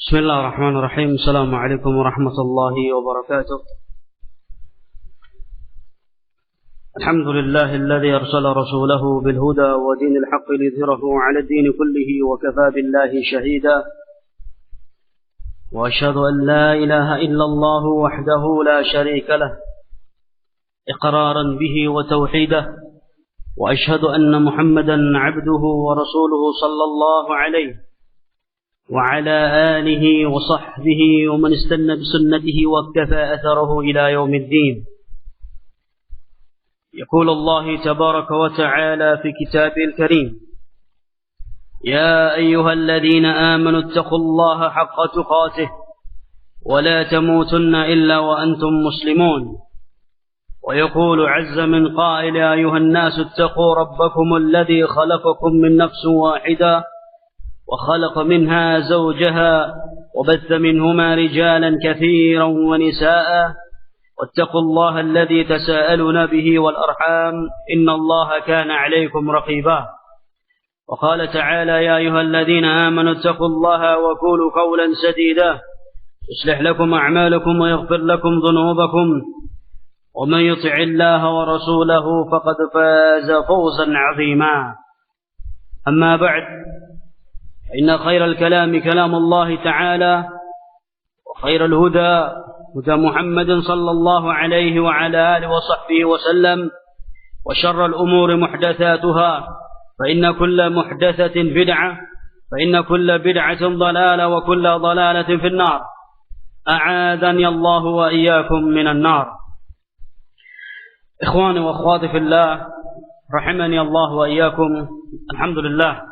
بسم الله الرحمن الرحيم. السلام عليكم ورحمة الله وبركاته. الحمد لله الذي أرسل رسوله بالهدى ودين الحق ليظهره على الدين كله وكفى بالله شهيدا، وأشهد أن لا إله إلا الله وحده لا شريك له إقرارا به وتوحيده، وأشهد أن محمدا عبده ورسوله صلى الله عليه وعلى آله وصحبه ومن استنى بسنته واكتفى أثره إلى يوم الدين. يقول الله تبارك وتعالى في كتابه الكريم: يا أيها الذين آمنوا اتقوا الله حق تقاته ولا تموتن إلا وأنتم مسلمون. ويقول عز من قائل: يا أيها الناس اتقوا ربكم الذي خلقكم من نفس واحدة وخلق منها زوجها وبث منهما رجالا كثيرا ونساء واتقوا الله الذي تساءلون به والأرحام إن الله كان عليكم رقيبا. وقال تعالى: يا أيها الذين آمنوا اتقوا الله وقولوا قولا سديدا يصلح لكم أعمالكم ويغفر لكم ذنوبكم ومن يطع الله ورسوله فقد فاز فوزا عظيما. أما بعد، إن خير الكلام كلام الله تعالى، وخير الهدى هدى محمد صلى الله عليه وعلى آله وصحبه وسلم، وشر الأمور محدثاتها، فإن كل محدثة بدعة، فإن كل بدعة ضلالة، وكل ضلالة في النار. أعاذني الله وإياكم من النار. إخواني وأخواتي في الله rahimani Allah wa iyyakum. Alhamdulillah,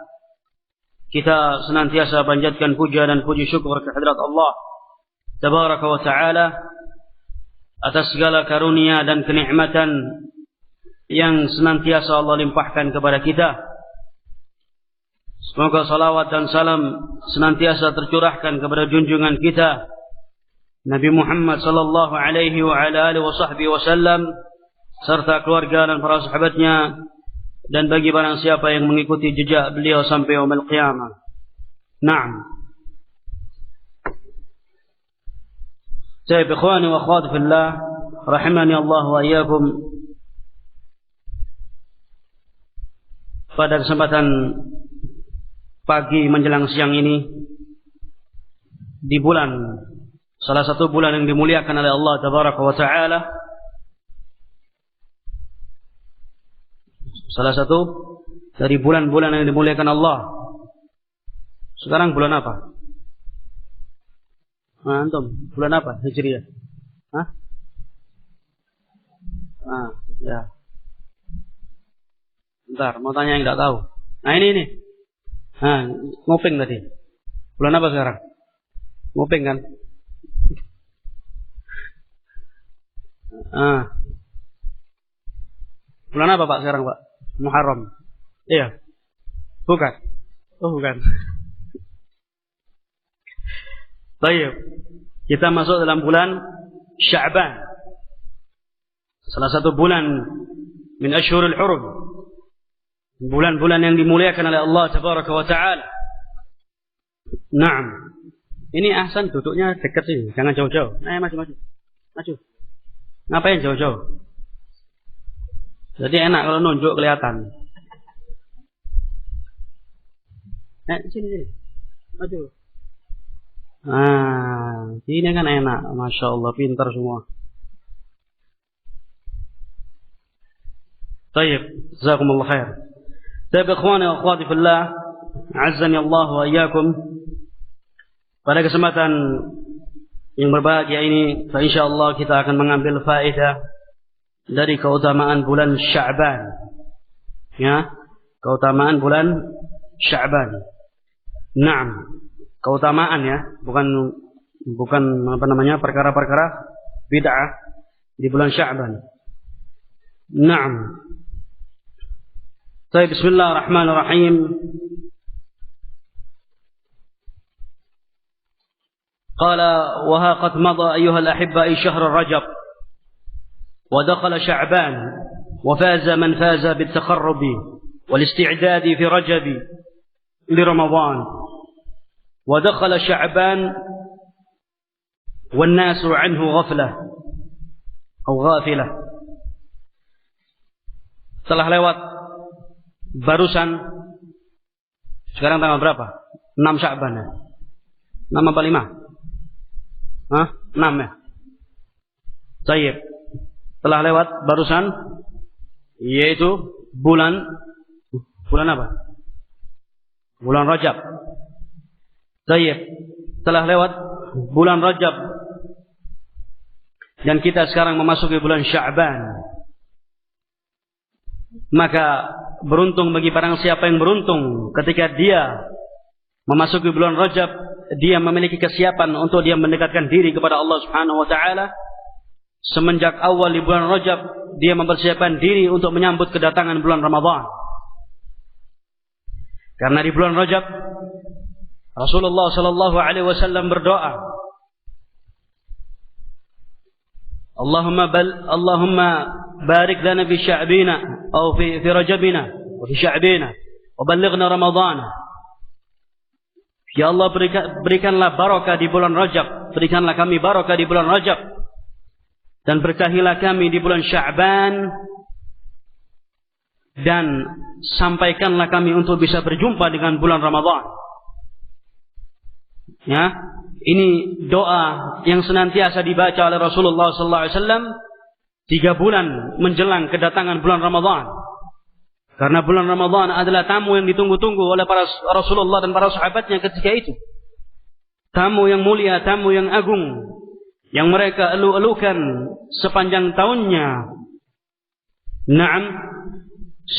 kita senantiasa panjatkan puja dan puji syukur kehadirat Allah Tabaraka wa Ta'ala atas segala karunia dan kenikmatan yang senantiasa Allah limpahkan kepada kita. Semoga salawat dan salam senantiasa tercurahkan kepada junjungan kita Nabi Muhammad sallallahu alaihi wa ala alihi wa sahbihi wasallam, serta keluarga dan para sahabatnya, dan bagi barang siapa yang mengikuti jejak beliau sampai yaumul qiyamah. Naam. Saya ikhwani wa akhwati fillah rahimani Allah wa iyyakum. Pada kesempatan pagi menjelang siang ini, di bulan, salah satu bulan yang dimuliakan oleh Allah Tabaraka wa Ta'ala, salah satu dari bulan-bulan yang dimuliakan Allah. Sekarang bulan apa? Antum, bulan apa? Hijriah. Hah? Ya. Bentar, mau tanya yang tidak tahu. Nah, ini. Nguping tadi. Bulan apa sekarang? Nguping kan? Bulan apa Pak sekarang, Pak? Muharram. Iya. Bukan. Oh, bukan. Baik. Kita masuk dalam bulan Sya'ban. Salah satu bulan min asyhurul hurum. Bulan-bulan yang dimuliakan oleh Allah Tabaraka wa Ta'ala. Naam. Ini ahsan duduknya dekat sini, jangan jauh-jauh. Maju. Maju. Ngapain jauh-jauh? Jadi enak kalau nunjuk kelihatan. Sini. Maju. Ini kan enak. Masya Allah, pintar semua. Baik, jazakumullah khair. Baik, ikhwani wa akhwati fillah, azzani Allah wa iyyakum. Pada kesempatan yang berbahagia ini, insyaallah kita akan mengambil faedah dari keutamaan bulan Sya'ban. Ya, keutamaan bulan Sya'ban. Naam, keutamaan ya, bukan apa namanya, perkara-perkara bid'ah di bulan Sya'ban. Naam. Baik, bismillahirrahmanirrahim. Qala wa ha qad madha ayyuha al-ahibba'i syahr Rajab ودخل شعبان وفاز من فاز بالتقرب والاستعداد في رجب لرمضان wa dakhala Sya'ban wan nasu anhu ghaflah atau ghafilah. Telah lewat barusan, sekarang tanggal berapa? 6 Sya'ban ya? 6 apa 5? 6 ya? Baik. Telah lewat barusan, yaitu bulan apa? Bulan Rajab. Baik. Telah lewat bulan Rajab dan kita sekarang memasuki bulan Sya'ban. Maka beruntung bagi barang siapa yang beruntung ketika dia memasuki bulan Rajab, dia memiliki kesiapan untuk dia mendekatkan diri kepada Allah Subhanahu wa taala. Semenjak awal di bulan Rajab, dia mempersiapkan diri untuk menyambut kedatangan bulan Ramadan. Karena di bulan Rajab Rasulullah sallallahu alaihi wasallam berdoa, Allahumma barik lana fi sya'bina atau fi rajabina wa fi sya'bina wa ballighna Ramadan. Ya Allah, berikanlah barakah di bulan Rajab, berikanlah kami barakah di bulan Rajab, dan berkahilah kami di bulan Sya'ban, dan sampaikanlah kami untuk bisa berjumpa dengan bulan Ramadan. Ya, ini doa yang senantiasa dibaca oleh Rasulullah sallallahu alaihi wasallam 3 bulan menjelang kedatangan bulan Ramadan. Karena bulan Ramadan adalah tamu yang ditunggu-tunggu oleh para Rasulullah dan para sahabatnya ketika itu. Tamu yang mulia, tamu yang agung, yang mereka elu-elukan sepanjang tahunnya. Naam,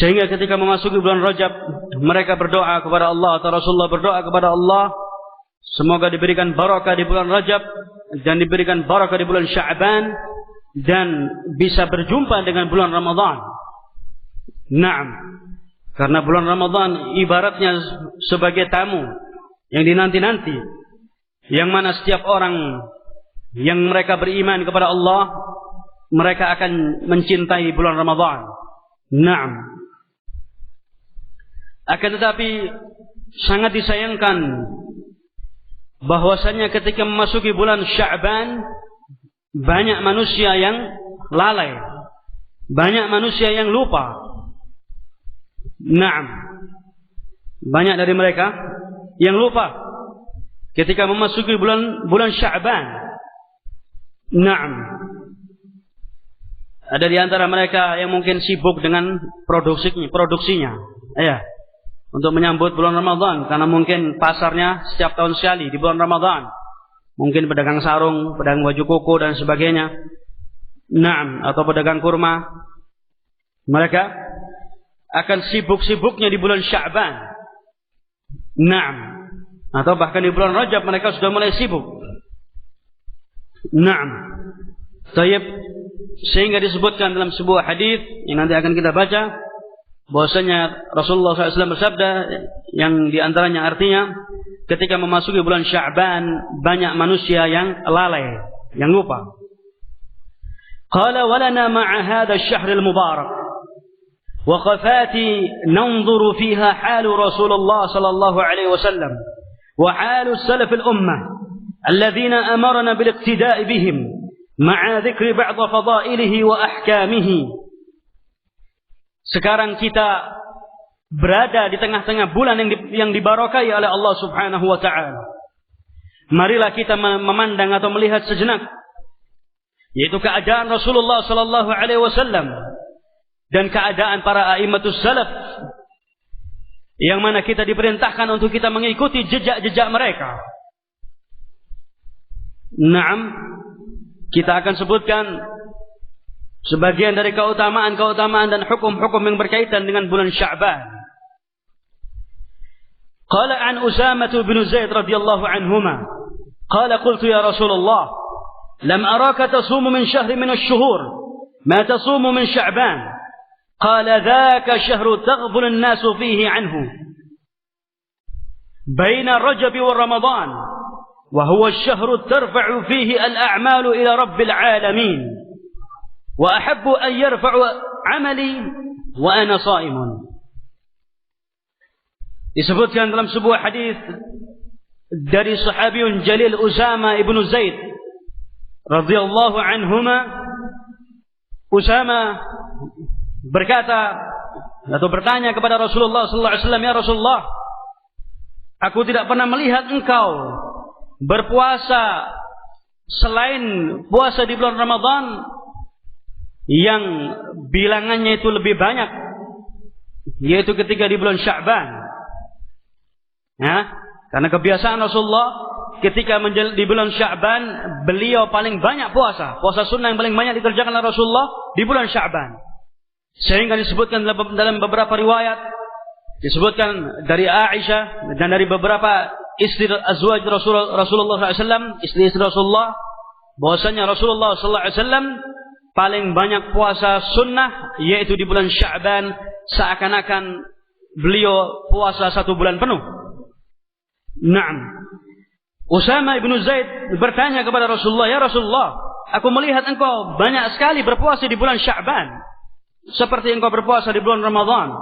sehingga ketika memasuki bulan Rajab, mereka berdoa kepada Allah, atau Rasulullah berdoa kepada Allah, semoga diberikan barakah di bulan Rajab dan diberikan barakah di bulan Sya'ban dan bisa berjumpa dengan bulan Ramadan. Naam, karena bulan Ramadan ibaratnya sebagai tamu yang dinanti-nanti, yang mana setiap orang yang mereka beriman kepada Allah, mereka akan mencintai bulan Ramadan. Naam. Akan tetapi sangat disayangkan bahwasanya ketika memasuki bulan Sya'ban, banyak manusia yang lalai, banyak manusia yang lupa. Naam. Banyak dari mereka yang lupa ketika memasuki bulan Sya'ban. Naam. Ada di antara mereka yang mungkin sibuk dengan produksinya. Ya. Untuk menyambut bulan Ramadan, karena mungkin pasarnya setiap tahun sekali di bulan Ramadan. Mungkin pedagang sarung, pedagang baju koko dan sebagainya. Naam, atau pedagang kurma. Mereka akan sibuk-sibuknya di bulan Sya'ban. Naam. Atau bahkan di bulan Rajab mereka sudah mulai sibuk. Naam. Tayyib, sehingga disebutkan dalam sebuah hadis yang nanti akan kita baca, bahwasanya Rasulullah SAW bersabda, yang diantaranya artinya ketika memasuki bulan Sya'ban banyak manusia yang lalai, yang lupa. Qala walana ma'a hadha asy-syahr al-mubarak waqafati nanzuru fiha halu Rasulullah sallallahu alaihi wasallam wa halu salaf al-ummah alladhina amarna bil iqtida'i bihim ma'a dhikri ba'd fadailihi wa ahkamihi. Sekarang kita berada di tengah-tengah bulan yang dibarakahi oleh Allah Subhanahu wa taala. Marilah kita memandang atau melihat sejenak, yaitu keadaan Rasulullah sallallahu alaihi wasallam dan keadaan para a'immatus salaf, yang mana kita diperintahkan untuk kita mengikuti jejak-jejak mereka. Naam, kita akan sebutkan sebagian dari keutamaan dan hukum-hukum yang berkaitan dengan bulan Sya'ban. Qala an Usamah bin Zaid radhiyallahu anhuma, qala qultu ya Rasulullah, lam araka tasumu min syahrin min asy-syuhur ma tasumu min Sya'ban. Qala dhaka syahru taghfulu an-nasu fihi anhu. Baina Rajab wa Ramadan, wa huwa asy-syahru tarfa'u fihi al-a'malu ila rabbil alamin. Wa ahabbu an yarfa'u 'amali wa ana sha'imun. Disebutkan dalam sebuah hadis dari sahabiyun jalil Usama ibnu Zaid radhiyallahu anhuma. Usama berkata atau bertanya kepada Rasulullah sallallahu alaihi wasallam, "Ya Rasulullah, aku tidak pernah melihat engkau berpuasa selain puasa di bulan Ramadan yang bilangannya itu lebih banyak, yaitu ketika di bulan Sya'ban." Ya, karena kebiasaan Rasulullah ketika di bulan Sya'ban beliau paling banyak puasa sunnah yang paling banyak dikerjakan oleh Rasulullah di bulan Sya'ban. Sehingga disebutkan dalam beberapa riwayat, disebutkan dari Aisyah dan dari beberapa istri azwaj Rasulullah SAW, istri-istri Rasulullah, bahwasanya Rasulullah SAW paling banyak puasa sunnah yaitu di bulan Sya'ban, seakan-akan beliau puasa 1 bulan penuh. Naam. Usama ibnu Zaid bertanya kepada Rasulullah, "Ya Rasulullah, aku melihat engkau banyak sekali berpuasa di bulan Sya'ban seperti engkau berpuasa di bulan Ramadan."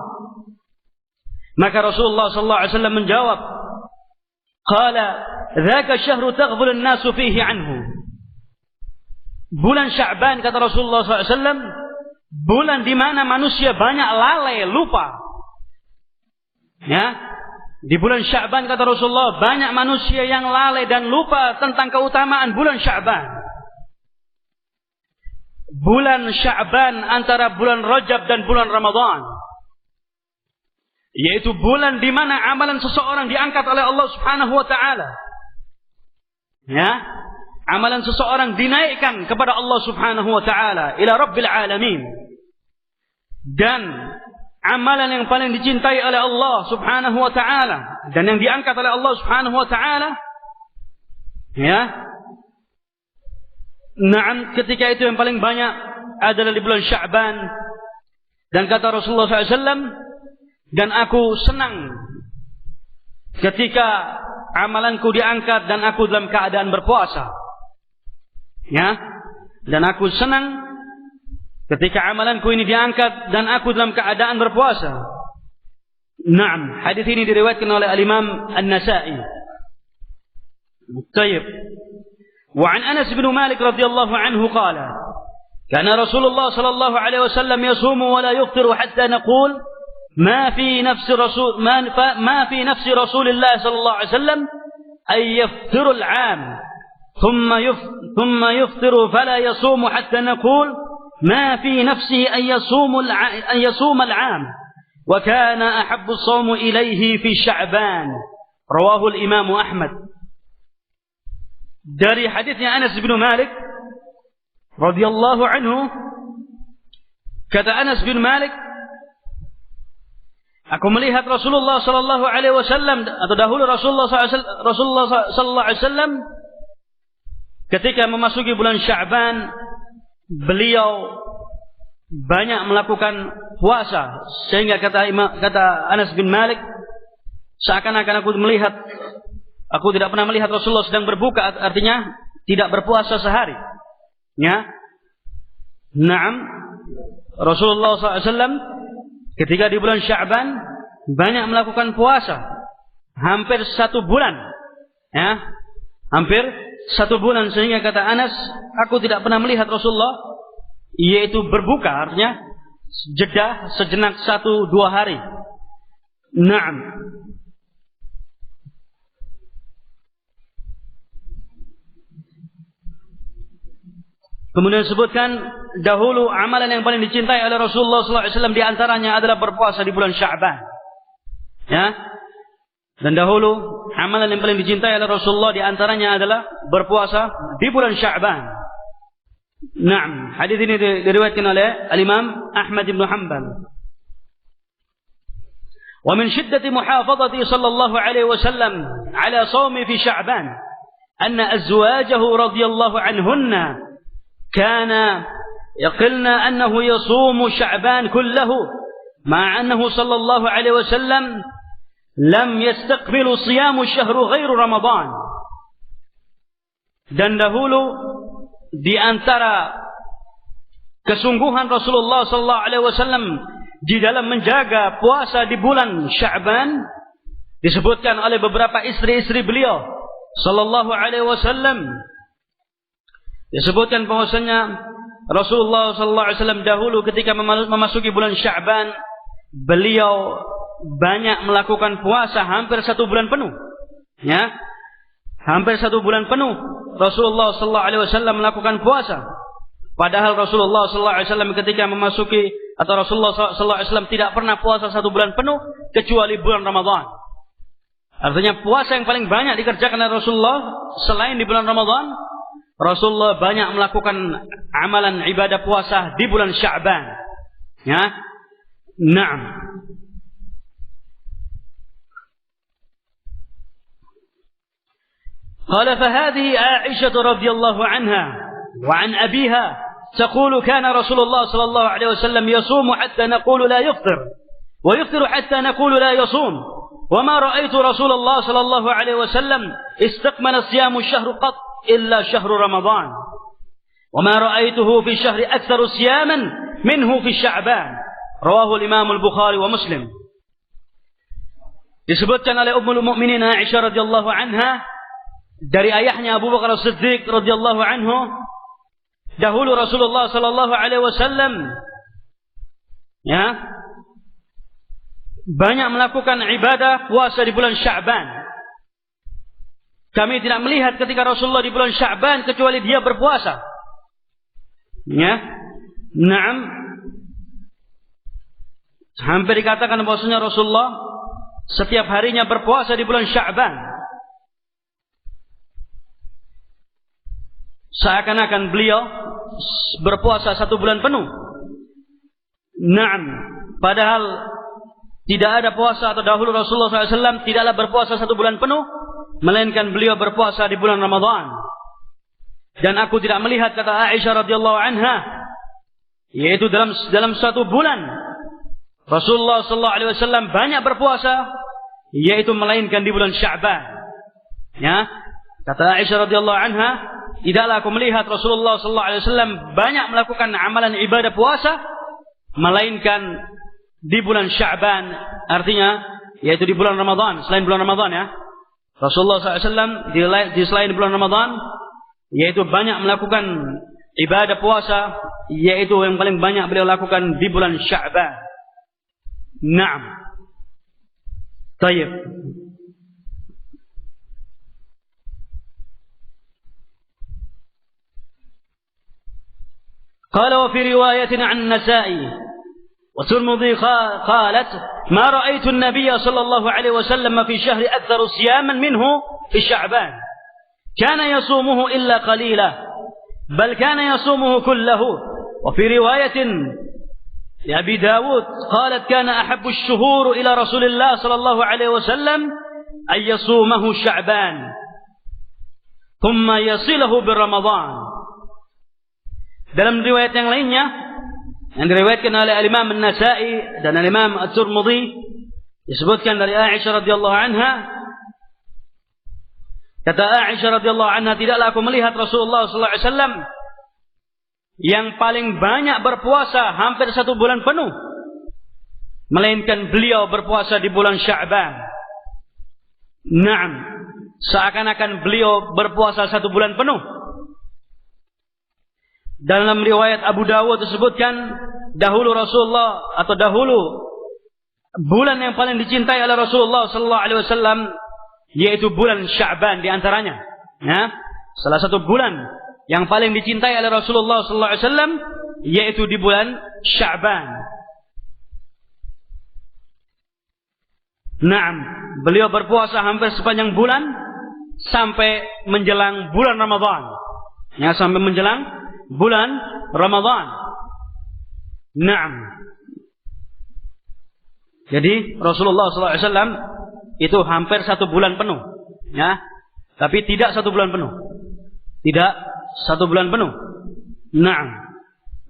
Maka Rasulullah sallallahu alaihi wasallam menjawab, "Qala, dzaka syahru taghfulu an-nasu fihi anhu." Bulan Sya'ban, kata Rasulullah sallallahu alaihi wasallam, bulan di mana manusia banyak lalai, lupa. Ya, di bulan Sya'ban, kata Rasulullah, banyak manusia yang lalai dan lupa tentang keutamaan bulan Sya'ban. Bulan Sya'ban antara bulan Rajab dan bulan Ramadan, yaitu bulan di mana amalan seseorang diangkat oleh Allah Subhanahu wa taala. Ya, amalan seseorang dinaikkan kepada Allah Subhanahu wa taala ila Rabbil alamin. Dan amalan yang paling dicintai oleh Allah Subhanahu wa taala dan yang diangkat oleh Allah Subhanahu wa taala, ya, na'am, ketika itu yang paling banyak adalah di bulan Sya'ban. Dan kata Rasulullah SAW, "Dan aku senang ketika amalanku diangkat dan aku dalam keadaan berpuasa." Ya, dan aku senang ketika amalanku ini diangkat dan aku dalam keadaan berpuasa. Naam, hadis ini diriwayatkan oleh Al-Imam An-Nasa'i. Baik. وعن أنس بن مالك رضي الله عنه قال: كان رسول الله صلى الله عليه وسلم يصوم ولا يفطر حتى نقول ما في نفس رسول الله صلى الله عليه وسلم أن يفطر العام ثم يفطر فلا يصوم حتى نقول ما في نفسه أن يصوم العام وكان أحب الصوم إليه في شعبان. رواه الإمام أحمد. Dari hadisnya Anas bin Malik radhiyallahu anhu, kata Anas bin Malik, aku melihat Rasulullah sallallahu alaihi wasallam, atau dahulu Rasulullah sallallahu alaihi wasallam ketika memasuki bulan Sya'ban, beliau banyak melakukan puasa, sehingga kata Anas bin Malik, seakan-akan aku tidak pernah melihat Rasulullah sedang berbuka, artinya tidak berpuasa sehari. Ya. Naam, Rasulullah SAW ketika di bulan Sya'ban banyak melakukan puasa, hampir 1 bulan. Ya, hampir 1 bulan, sehingga kata Anas, aku tidak pernah melihat Rasulullah yaitu berbuka, artinya jeda sejenak 1-2 hari. Naam. Kemudian disebutkan dahulu amalan yang paling dicintai oleh Rasulullah SAW diantaranya adalah berpuasa di bulan Sya'ban. Ya. Dan dahulu amalan yang paling dicintai oleh Rasulullah diantaranya adalah berpuasa di bulan Sya'ban. Naam, hadis ini diriwayatkan oleh Al-Imam Ahmad bin Hanbal. Wa min shiddati muhafazati sallallahu alaihi wasallam ala shaumi fi Sya'ban anna azwajahu radhiyallahu anhunna كان يقلنا أنه يصوم شعبان كله مع أنه صلى الله عليه وسلم لم يستقبل صيام الشهر غير رمضان. Dan dahulu di antara kesungguhan Rasulullah sallallahu alaihi wasallam di dalam menjaga puasa di bulan Sya'ban disebutkan oleh beberapa istri-istri beliau sallallahu alaihi wasallam disebutkan bahwasanya Rasulullah sallallahu alaihi wasallam dahulu ketika memasuki bulan Sya'ban, beliau banyak melakukan puasa hampir 1 bulan penuh. Ya. Hampir 1 bulan penuh Rasulullah sallallahu alaihi wasallam melakukan puasa. Padahal Rasulullah sallallahu alaihi wasallam ketika memasuki atau Rasulullah sallallahu alaihi wasallam tidak pernah puasa 1 bulan penuh kecuali bulan Ramadan. Artinya puasa yang paling banyak dikerjakan oleh Rasulullah selain di bulan Ramadan, Rasulullah banyak melakukan amalan ibadah puasa di bulan Sya'ban. Ya. Naam. قال فهذه عائشة رضي الله عنها وعن أبيها تقول كان رسول الله صلى الله عليه وسلم يصوم حتى نقول لا يفطر ويفطر حتى نقول لا يصوم وما رأيت رسول الله صلى الله عليه وسلم استكمل الصيام الشهر قط إلا شهر رمضان وما رأيته في الشهر أكثر صياما منه في الشعبان رواه الإمام البخاري ومسلم. Disebutkan oleh Ummul Mukminin Aisyah radhiyallahu anha dari ayahnya Abu Bakar As-Siddiq radhiyallahu anhu, dahulu Rasulullah sallallahu alaihi wasallam ya banyak melakukan ibadah puasa di bulan Sya'ban. Kami tidak melihat ketika Rasulullah di bulan Sya'ban kecuali dia berpuasa. Ya. Naam. Hampir dikatakan bahwasanya Rasulullah setiap harinya berpuasa di bulan Sya'ban. Seakan-akan beliau berpuasa 1 bulan penuh. Naam. Padahal tidak ada puasa atau dahulu Rasulullah SAW tidaklah berpuasa 1 bulan penuh, melainkan beliau berpuasa di bulan Ramadan. Dan aku tidak melihat, kata Aisyah radhiyallahu anha, yaitu dalam 1 bulan Rasulullah SAW banyak berpuasa, yaitu melainkan di bulan Sya'ban. Ya, kata Aisyah radhiyallahu anha, tidaklah aku melihat Rasulullah SAW banyak melakukan amalan ibadah puasa, melainkan di bulan Sya'ban, artinya yaitu di bulan Ramadan, selain bulan Ramadan ya. Rasulullah SAW di selain bulan Ramadan, yaitu banyak melakukan ibadah puasa, yaitu yang paling banyak beliau lakukan di bulan Sya'ban. Naam. Tayyib. قال وفي رواية عن النسائي والترمذي قالت ما رأيت النبي صلى الله عليه وسلم في شهر أكثر صياما منه في شعبان كان يصومه إلا قليلا بل كان يصومه كله. وفي رواية لأبي داود قالت كان أحب الشهور إلى رسول الله صلى الله عليه وسلم أن يصومه شعبان ثم يصله برمضان. Dalam riwayat yang lainnya yang diriwayatkan oleh Imam An-Nasa'i dan Imam At-Tirmidzi disebutkan dari Aisyah radhiyallahu anha, kata Aisyah radhiyallahu anha, tidaklah aku melihat Rasulullah sallallahu alaihi wasallam yang paling banyak berpuasa hampir 1 bulan penuh, melainkan beliau berpuasa di bulan Sya'ban. Naam, seakan-akan beliau berpuasa 1 bulan penuh. Dalam riwayat Abu Dawud disebutkan dahulu Rasulullah atau dahulu bulan yang paling dicintai oleh Rasulullah sallallahu alaihi wasallam yaitu bulan Sya'ban di antaranya. Ya, salah satu bulan yang paling dicintai oleh Rasulullah sallallahu alaihi wasallam yaitu di bulan Sya'ban. Naam, beliau berpuasa hampir sepanjang bulan sampai menjelang bulan Ramadan. Ya, sampai menjelang bulan Ramadan. Naam. Jadi Rasulullah SAW itu hampir 1 bulan penuh, ya. Tapi tidak 1 bulan penuh. Tidak 1 bulan penuh. Naam.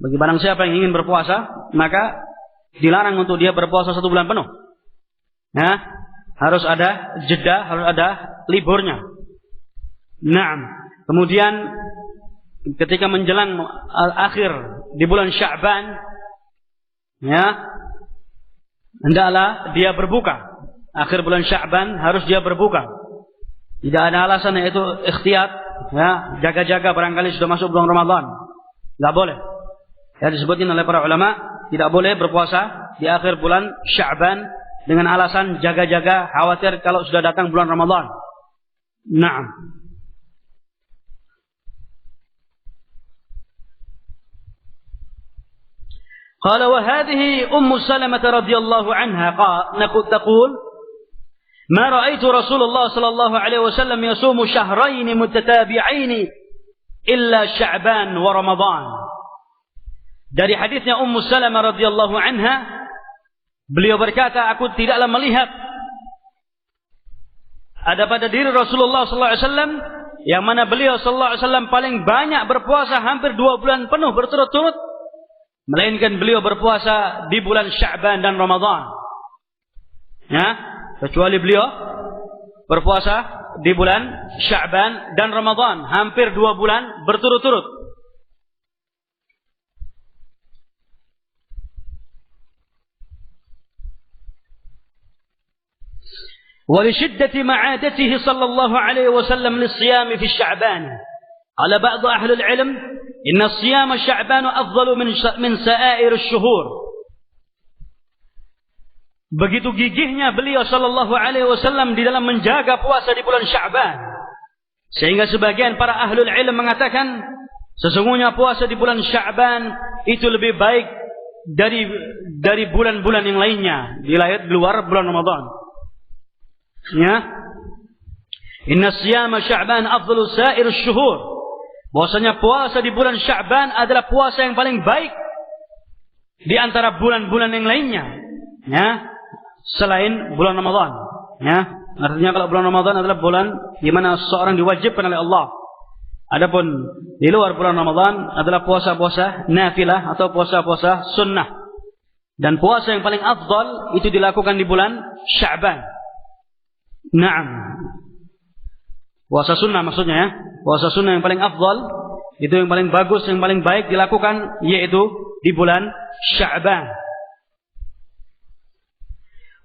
Bagi barang siapa yang ingin berpuasa, maka dilarang untuk dia berpuasa 1 bulan penuh. Ya, harus ada jeda, harus ada liburnya. Naam. Kemudian ketika menjelang akhir di bulan Sya'ban, ya, hendaklah dia berbuka. Akhir bulan Sya'ban harus dia berbuka. Tidak ada alasan, yaitu ikhtiyat, ya, jaga-jaga barangkali sudah masuk bulan Ramadan. Enggak boleh. Ya, disebutkan oleh para ulama, tidak boleh berpuasa di akhir bulan Sya'ban dengan alasan jaga-jaga, khawatir kalau sudah datang bulan Ramadan. Naam. قال وهذه أم سلمة رضي الله عنها تقول ما رأيت رسول الله صلى الله عليه وسلم يصوم شهرين متتابعين إلا شعبان ورمضان. Dari hadisnya Ummu Salamah radhiyallahu anha, beliau berkata, aku tidaklah melihat ada pada diri Rasulullah sallallahu alaihi wasallam yang mana beliau sallallahu alaihi wasallam paling banyak berpuasa hampir 2 bulan penuh berturut-turut, melainkan beliau berpuasa di bulan Sya'ban dan Ramadan. Ya, kecuali beliau berpuasa di bulan Sya'ban dan Ramadan hampir 2 bulan berturut-turut. ولشدة معادته صلى الله عليه وسلم للصيام في الشعبان قال بعض أهل العلم إن الصيام شعبان أفضل من سائر الشهور. Begitu gigihnya beliau sallallahu alaihi wasallam di dalam menjaga puasa di bulan Sya'ban, sehingga sebagian para ahlul ilm mengatakan sesungguhnya puasa di bulan Sya'ban itu lebih baik dari bulan-bulan yang lainnya di luar bulan Ramadan. Ya, inna siyama Sya'ban afdalu sa'ir syuhur. Bahwasanya puasa di bulan Sya'ban adalah puasa yang paling baik di antara bulan-bulan yang lainnya, ya, selain bulan Ramadan. Ya, artinya kalau bulan Ramadan adalah bulan di mana seseorang diwajibkan oleh Allah. Adapun di luar bulan Ramadan adalah puasa-puasa nafilah atau puasa-puasa sunnah. Dan puasa yang paling afdal itu dilakukan di bulan Sya'ban. Naam. Puasa sunnah maksudnya, ya. Puasa sunnah yang paling afdal, itu yang paling bagus, yang paling baik dilakukan yaitu di bulan Sya'ban.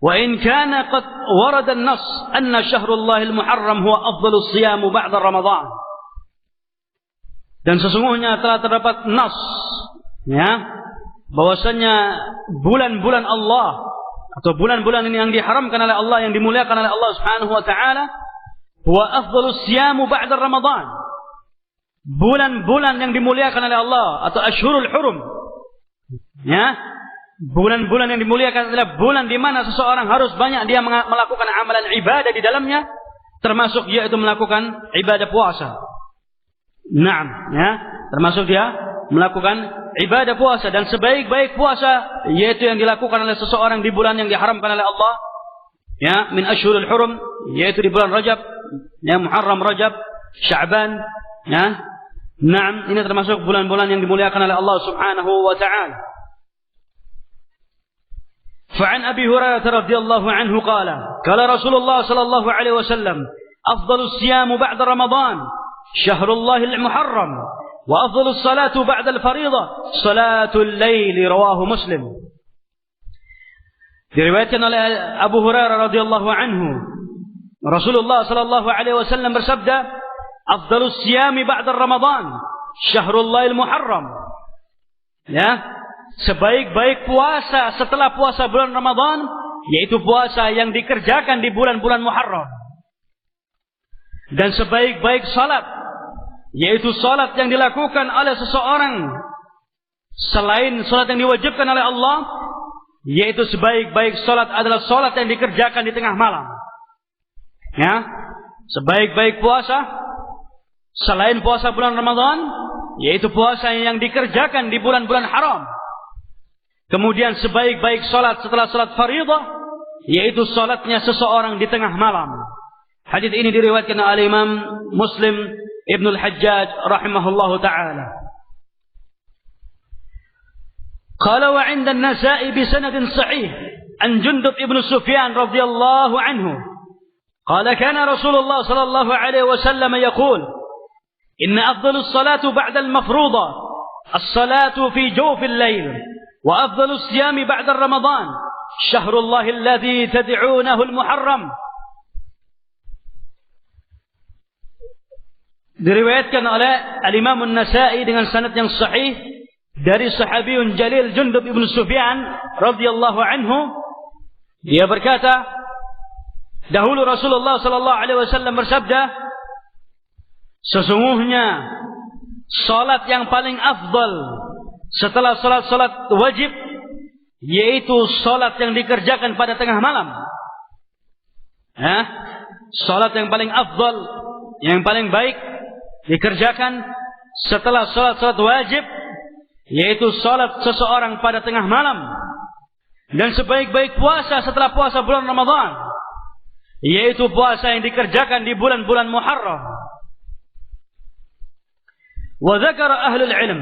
Wa in kana qad warada an-nass anna syahrullah al-muharram huwa afdalus siyam ba'da Ramadan. Dan sesungguhnya telah terdapat nas, ya, bahwasanya bulan-bulan Allah atau bulan-bulan ini yang diharamkan oleh Allah, yang dimuliakan oleh Allah Subhanahu wa taala, wa afdhalus siyam ba'da Ramadan. Bulan-bulan yang dimuliakan oleh Allah atau Ashhurul Hurum. Ya. Bulan-bulan yang dimuliakan adalah bulan di mana seseorang harus banyak dia melakukan amalan ibadah di dalamnya, termasuk yaitu melakukan ibadah puasa. Naam, ya, termasuk dia melakukan ibadah puasa, dan sebaik-baik puasa yaitu yang dilakukan oleh seseorang di bulan yang diharamkan oleh Allah, ya, min Ashhurul Hurum, yaitu di bulan Rajab, ya, Muharram, Rajab, Sya'ban, ya. Naam, ini termasuk bulan-bulan yang dimuliakan oleh Allah Subhanahu wa taala. فعن أبي هريرة رضي الله عنه قال رسول الله صلى الله عليه وسلم أفضل الصيام بعد رمضان شهر الله المحرم وأفضل الصلاة بعد الفريضة صلاة الليل رواه مسلم. Diriwayatkan oleh Abu Hurairah radhiyallahu anhu, Rasulullah sallallahu alaihi wasallam bersabda, "Afdhalus siyami ba'da Ramadan, syahrullah al-muharram." Ya, sebaik-baik puasa setelah puasa bulan Ramadan yaitu puasa yang dikerjakan di bulan-bulan Muharram. Dan sebaik-baik salat yaitu salat yang dilakukan oleh seseorang selain salat yang diwajibkan oleh Allah, yaitu sebaik-baik salat adalah salat yang dikerjakan di tengah malam. Ya, sebaik-baik puasa selain puasa bulan Ramadan yaitu puasa yang dikerjakan di bulan-bulan haram. Kemudian sebaik-baik salat setelah salat fardhu yaitu salatnya seseorang di tengah malam. Hadis ini diriwayatkan oleh Imam Muslim Ibn al-Hajjaj rahimahullahu ta'ala. Qala wa 'inda an-Nasa'i bi sanadin sahih an Jundub ibn Sufyan radhiyallahu anhu qala kana Rasulullah sallallahu alaihi wasallam yaqul inna afdalus salatu ba'da al-mafruḍah as-salatu fi jawf al-layl wa afdalus siyami ba'da Ramadan syahrullah alladhi tad'unahu al-muharram. diriwayatkan oleh Al-Imam An-Nasa'i dengan sanad yang sahih dari sahabiyun jalil Jundub ibn Sufyan radhiyallahu anhu. Dia berkata, dahulu Rasulullah sallallahu alaihi wasallam bersabda, sesungguhnya salat yang paling afdal setelah salat wajib yaitu salat yang dikerjakan pada tengah malam. Salat yang paling afdal, yang paling baik dikerjakan setelah salat wajib yaitu salat seseorang pada tengah malam. Dan sebaik-baik puasa setelah puasa bulan Ramadan yaitu puasa yang dikerjakan di bulan-bulan Muharram. Wa dzakara ahlul ilm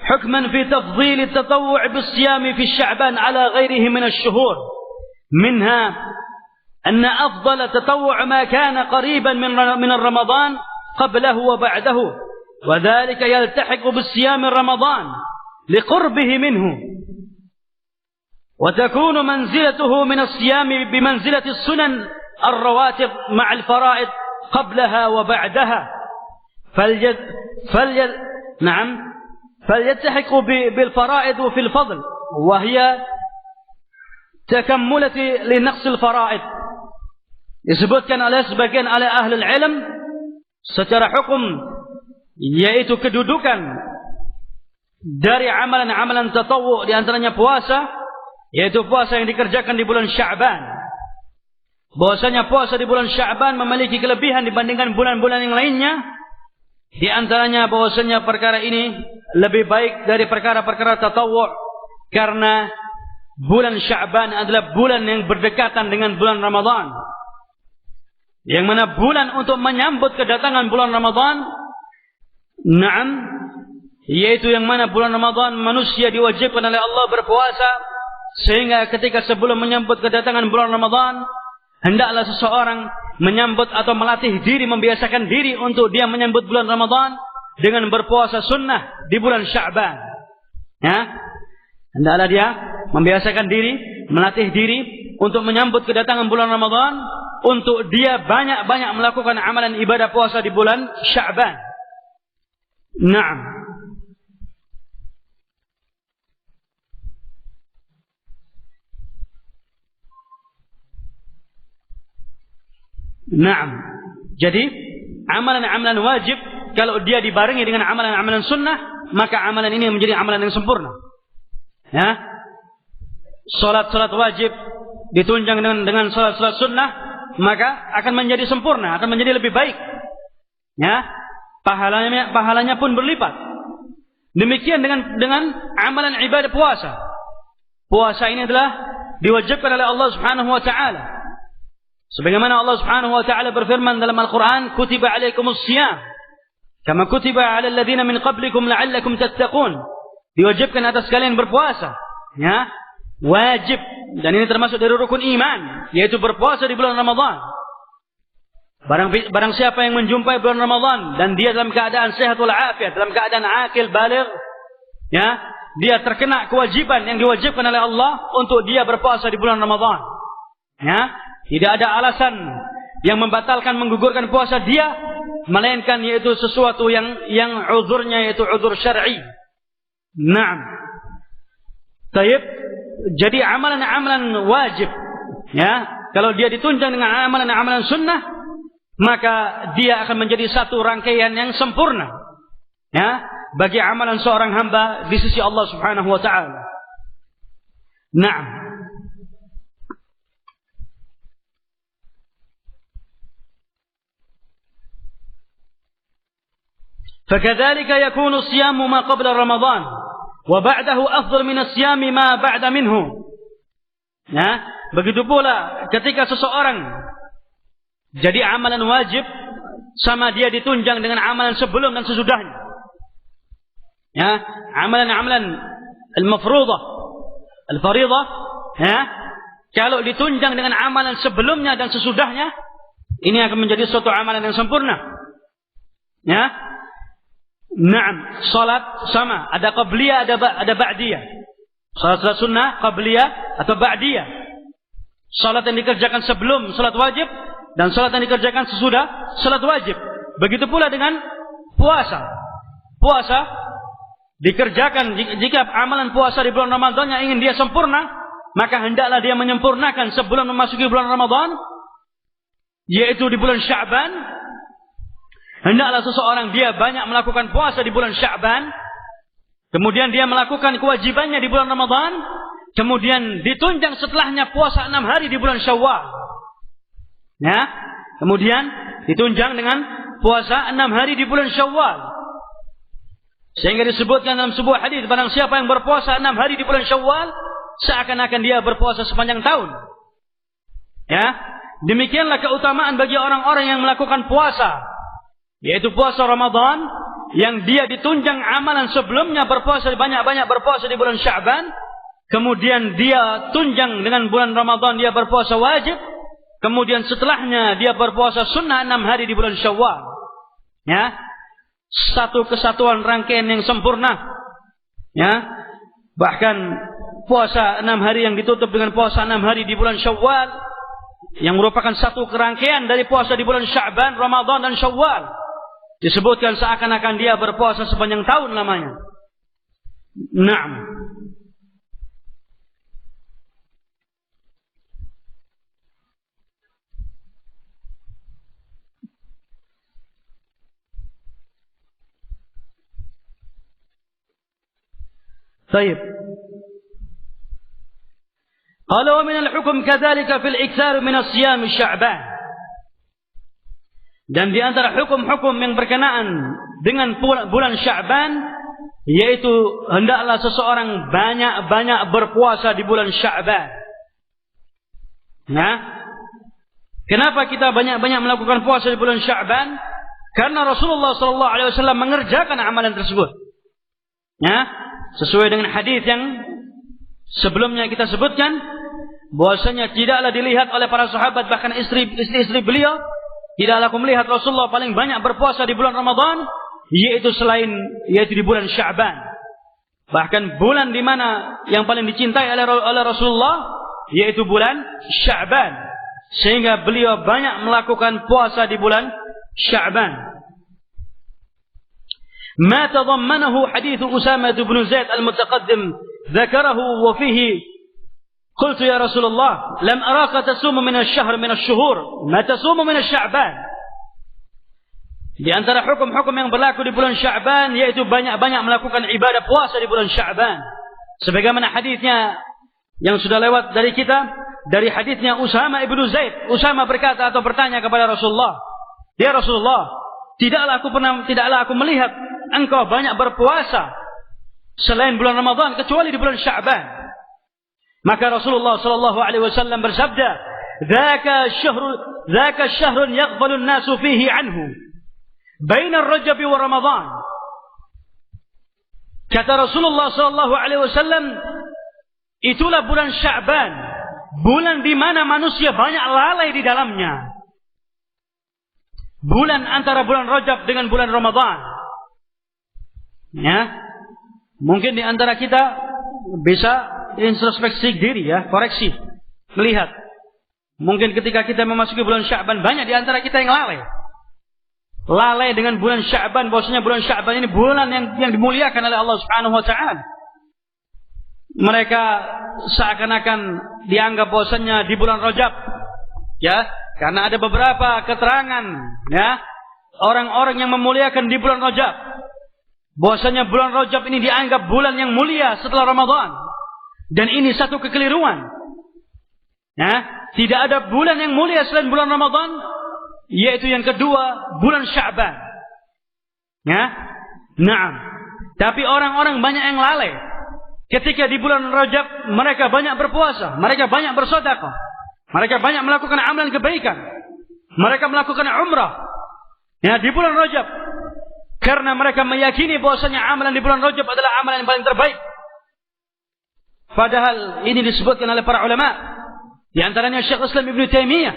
hukman fi tafdhil at-tatawwu' bis-siyam fi Sya'ban ala ghairihi min asy-syuhur. Minha anna afdal at-tatawwu' ma kana qariban min Ramadan qablahu wa ba'dahu, wa dhalika yaltahiqu bis-siyam Ramadan liqurbihi minhu. وتكون منزلته من الصيام بمنزلة السنن الرواتب مع الفرائض قبلها وبعدها فليلتحق بالفرائض في الفضل وهي تكملة لنقص الفرائض. disebutkan oleh sebagian ahli ilm secara hukum yaitu kedudukan dari amalan-amalan tatawwu' di antaranya puasa, yaitu puasa yang dikerjakan di bulan Sya'ban. Bahwasanya puasa di bulan Sya'ban memiliki kelebihan dibandingkan bulan-bulan yang lainnya. Di antaranya bahwasanya perkara ini lebih baik dari perkara-perkara tatawwu' karena bulan Sya'ban adalah bulan yang berdekatan dengan bulan Ramadan. Yang mana bulan untuk menyambut kedatangan bulan Ramadan, yaitu yang mana bulan Ramadan manusia diwajibkan oleh Allah berpuasa. Sehingga ketika sebelum menyambut kedatangan bulan Ramadan, hendaklah seseorang menyambut atau melatih diri, membiasakan diri untuk dia menyambut bulan Ramadan dengan berpuasa sunnah di bulan Sya'ban. Hendaklah dia membiasakan diri, melatih diri untuk menyambut kedatangan bulan Ramadan, untuk dia banyak-banyak melakukan amalan ibadah puasa di bulan Sya'ban. Jadi amalan-amalan wajib kalau dia dibarengi dengan amalan-amalan sunnah, maka amalan ini menjadi amalan yang sempurna. Salat wajib ditunjang dengan salat sunnah, maka akan menjadi sempurna, akan menjadi lebih baik. Pahalanya pun berlipat. Demikian dengan amalan ibadah puasa. Puasa ini adalah diwajibkan oleh Allah Subhanahu wa taala. Sebagaimana Allah Subhanahu wa taala berfirman dalam Al-Qur'an, "Kutiba 'alaikumus shiyam kama kutiba 'alal ladzina min qablikum la'allakum tattaqun." Diwajibkan atas kalian berpuasa. Wajib, dan ini termasuk dari rukun iman, yaitu berpuasa di bulan Ramadan. Barang siapa yang menjumpai bulan Ramadan dan dia dalam keadaan sehat wal afiat, dalam keadaan akil baligh, dia terkena kewajiban yang diwajibkan oleh Allah untuk dia berpuasa di bulan Ramadan. Tidak ada alasan yang membatalkan, menggugurkan puasa dia, melainkan yaitu sesuatu yang uzurnya yaitu uzur syar'i. Jadi amalan-amalan wajib, kalau dia ditunjang dengan amalan-amalan sunnah, maka dia akan menjadi satu rangkaian yang sempurna, bagi amalan seorang hamba di sisi Allah Subhanahu wa taala. فكذلك يكون الصيام ما قبل رمضان وبعده أفضل من الصيام ما بعد منه. Begitu pula ketika seseorang jadi amalan wajib, sama dia ditunjang dengan amalan sebelum dan sesudahnya. Amalan-amalan al-mafruḍah, al-fariḍah, kalau ditunjang dengan amalan sebelumnya dan sesudahnya, ini akan menjadi suatu amalan yang sempurna. Salat sama, ada qabliyah, ada ba'diyah. Salat sunnah qabliyah atau ba'diyah. Salat yang dikerjakan sebelum salat wajib dan salat yang dikerjakan sesudah salat wajib. Begitu pula dengan puasa. Puasa dikerjakan, jika amalan puasa di bulan Ramadan yang ingin dia sempurna, maka hendaklah dia menyempurnakan sebelum memasuki bulan Ramadan, yaitu di bulan Sya'ban. Hendaklah seseorang dia banyak melakukan puasa di bulan Sya'ban, kemudian dia melakukan kewajibannya di bulan Ramadan, kemudian ditunjang setelahnya puasa 6 hari di bulan Syawal. Ya, kemudian ditunjang dengan puasa 6 hari di bulan Syawal. Sehingga disebutkan dalam sebuah hadis, barang siapa yang berpuasa 6 hari di bulan Syawal, seakan-akan dia berpuasa sepanjang tahun. Ya, demikianlah keutamaan bagi orang-orang yang melakukan puasa, yaitu puasa Ramadan, yang dia ditunjang amalan sebelumnya berpuasa, banyak-banyak berpuasa di bulan Sya'ban, kemudian dia tunjang dengan bulan Ramadan dia berpuasa wajib, kemudian setelahnya dia berpuasa sunnah 6 hari di bulan Syawal. Ya, satu kesatuan rangkaian yang sempurna. Ya, bahkan puasa 6 hari yang ditutup dengan puasa 6 hari di bulan Syawal, yang merupakan satu kerangkaian dari puasa di bulan Sya'ban, Ramadan dan Syawal, disebutkan seakan-akan dia berpuasa sepanjang tahun lamanya. Naam. طيب. قال ومن الحكم كذلك في الإكثار من الصيام الشعبان. Dan di antara hukum-hukum yang berkenaan dengan bulan Sya'ban, yaitu hendaklah seseorang banyak-banyak berpuasa di bulan Sya'ban. Nah, kenapa kita banyak-banyak melakukan puasa di bulan Sya'ban? Karena Rasulullah SAW mengerjakan amalan tersebut. Ya, sesuai dengan hadis yang sebelumnya kita sebutkan, bahwasanya tidaklah dilihat oleh para sahabat, bahkan istri-istri beliau, tidaklah aku melihat Rasulullah paling banyak berpuasa di bulan Ramadan, yaitu di bulan Sya'ban. Bahkan bulan di mana yang paling dicintai oleh Rasulullah, yaitu bulan Sya'ban, sehingga beliau banyak melakukan puasa di bulan Sya'ban. ما تضمنه حديث أسامة بن زيد المتقدم ذكره وفيه قلت يا رسول الله لم أراك تصوم من الشهر من الشهور ما تصوم من الشعبان. Di antara hukum-hukum yang berlaku di bulan Sya'ban, yaitu banyak-banyak melakukan ibadah puasa di bulan Sya'ban. Sebagaimana hadisnya yang sudah lewat dari kita, dari hadisnya Usama ibnu Zaid. Usama berkata atau bertanya kepada Rasulullah, "Ya Rasulullah, tidaklah aku melihat engkau banyak berpuasa selain bulan Ramadan kecuali di bulan Sya'ban." Maka Rasulullah sallallahu alaihi wasallam bersabda, "Dzaka syahrun yaghfalu an-nasu fihi anhu, baina ar-Rajab wa Ramadan." Kata Rasulullah sallallahu alaihi wasallam, itulah bulan Sya'ban, bulan di mana manusia banyak lalai di dalamnya. Bulan antara bulan Rajab dengan bulan Ramadan. Ya, mungkin di antara kita bisa introspeksi diri, ya, koreksi, melihat. Mungkin ketika kita memasuki bulan Sya'ban, banyak di antara kita yang lalai dengan bulan Sya'ban, bahwasanya bulan Sya'ban ini bulan yang dimuliakan oleh Allah Subhanahu wa taala. Mereka seakan-akan dianggap bahwasanya di bulan Rajab, ya, karena ada beberapa keterangan, ya, orang-orang yang memuliakan di bulan Rajab, bahwasanya bulan Rajab ini dianggap bulan yang mulia setelah Ramadan. Dan ini satu kekeliruan. Ya, tidak ada bulan yang mulia selain bulan Ramadan, yaitu yang kedua bulan Sya'ban. Ya, naam. Tapi orang-orang banyak yang lalai. Ketika di bulan Rajab mereka banyak berpuasa, mereka banyak bersedekah, mereka banyak melakukan amalan kebaikan, mereka melakukan umrah. Ya, di bulan Rajab, karena mereka meyakini bahwasanya amalan di bulan Rajab adalah amalan yang paling terbaik. Padahal ini disebutkan oleh para ulama, di antaranya Syekh Islam Ibnu Taimiyah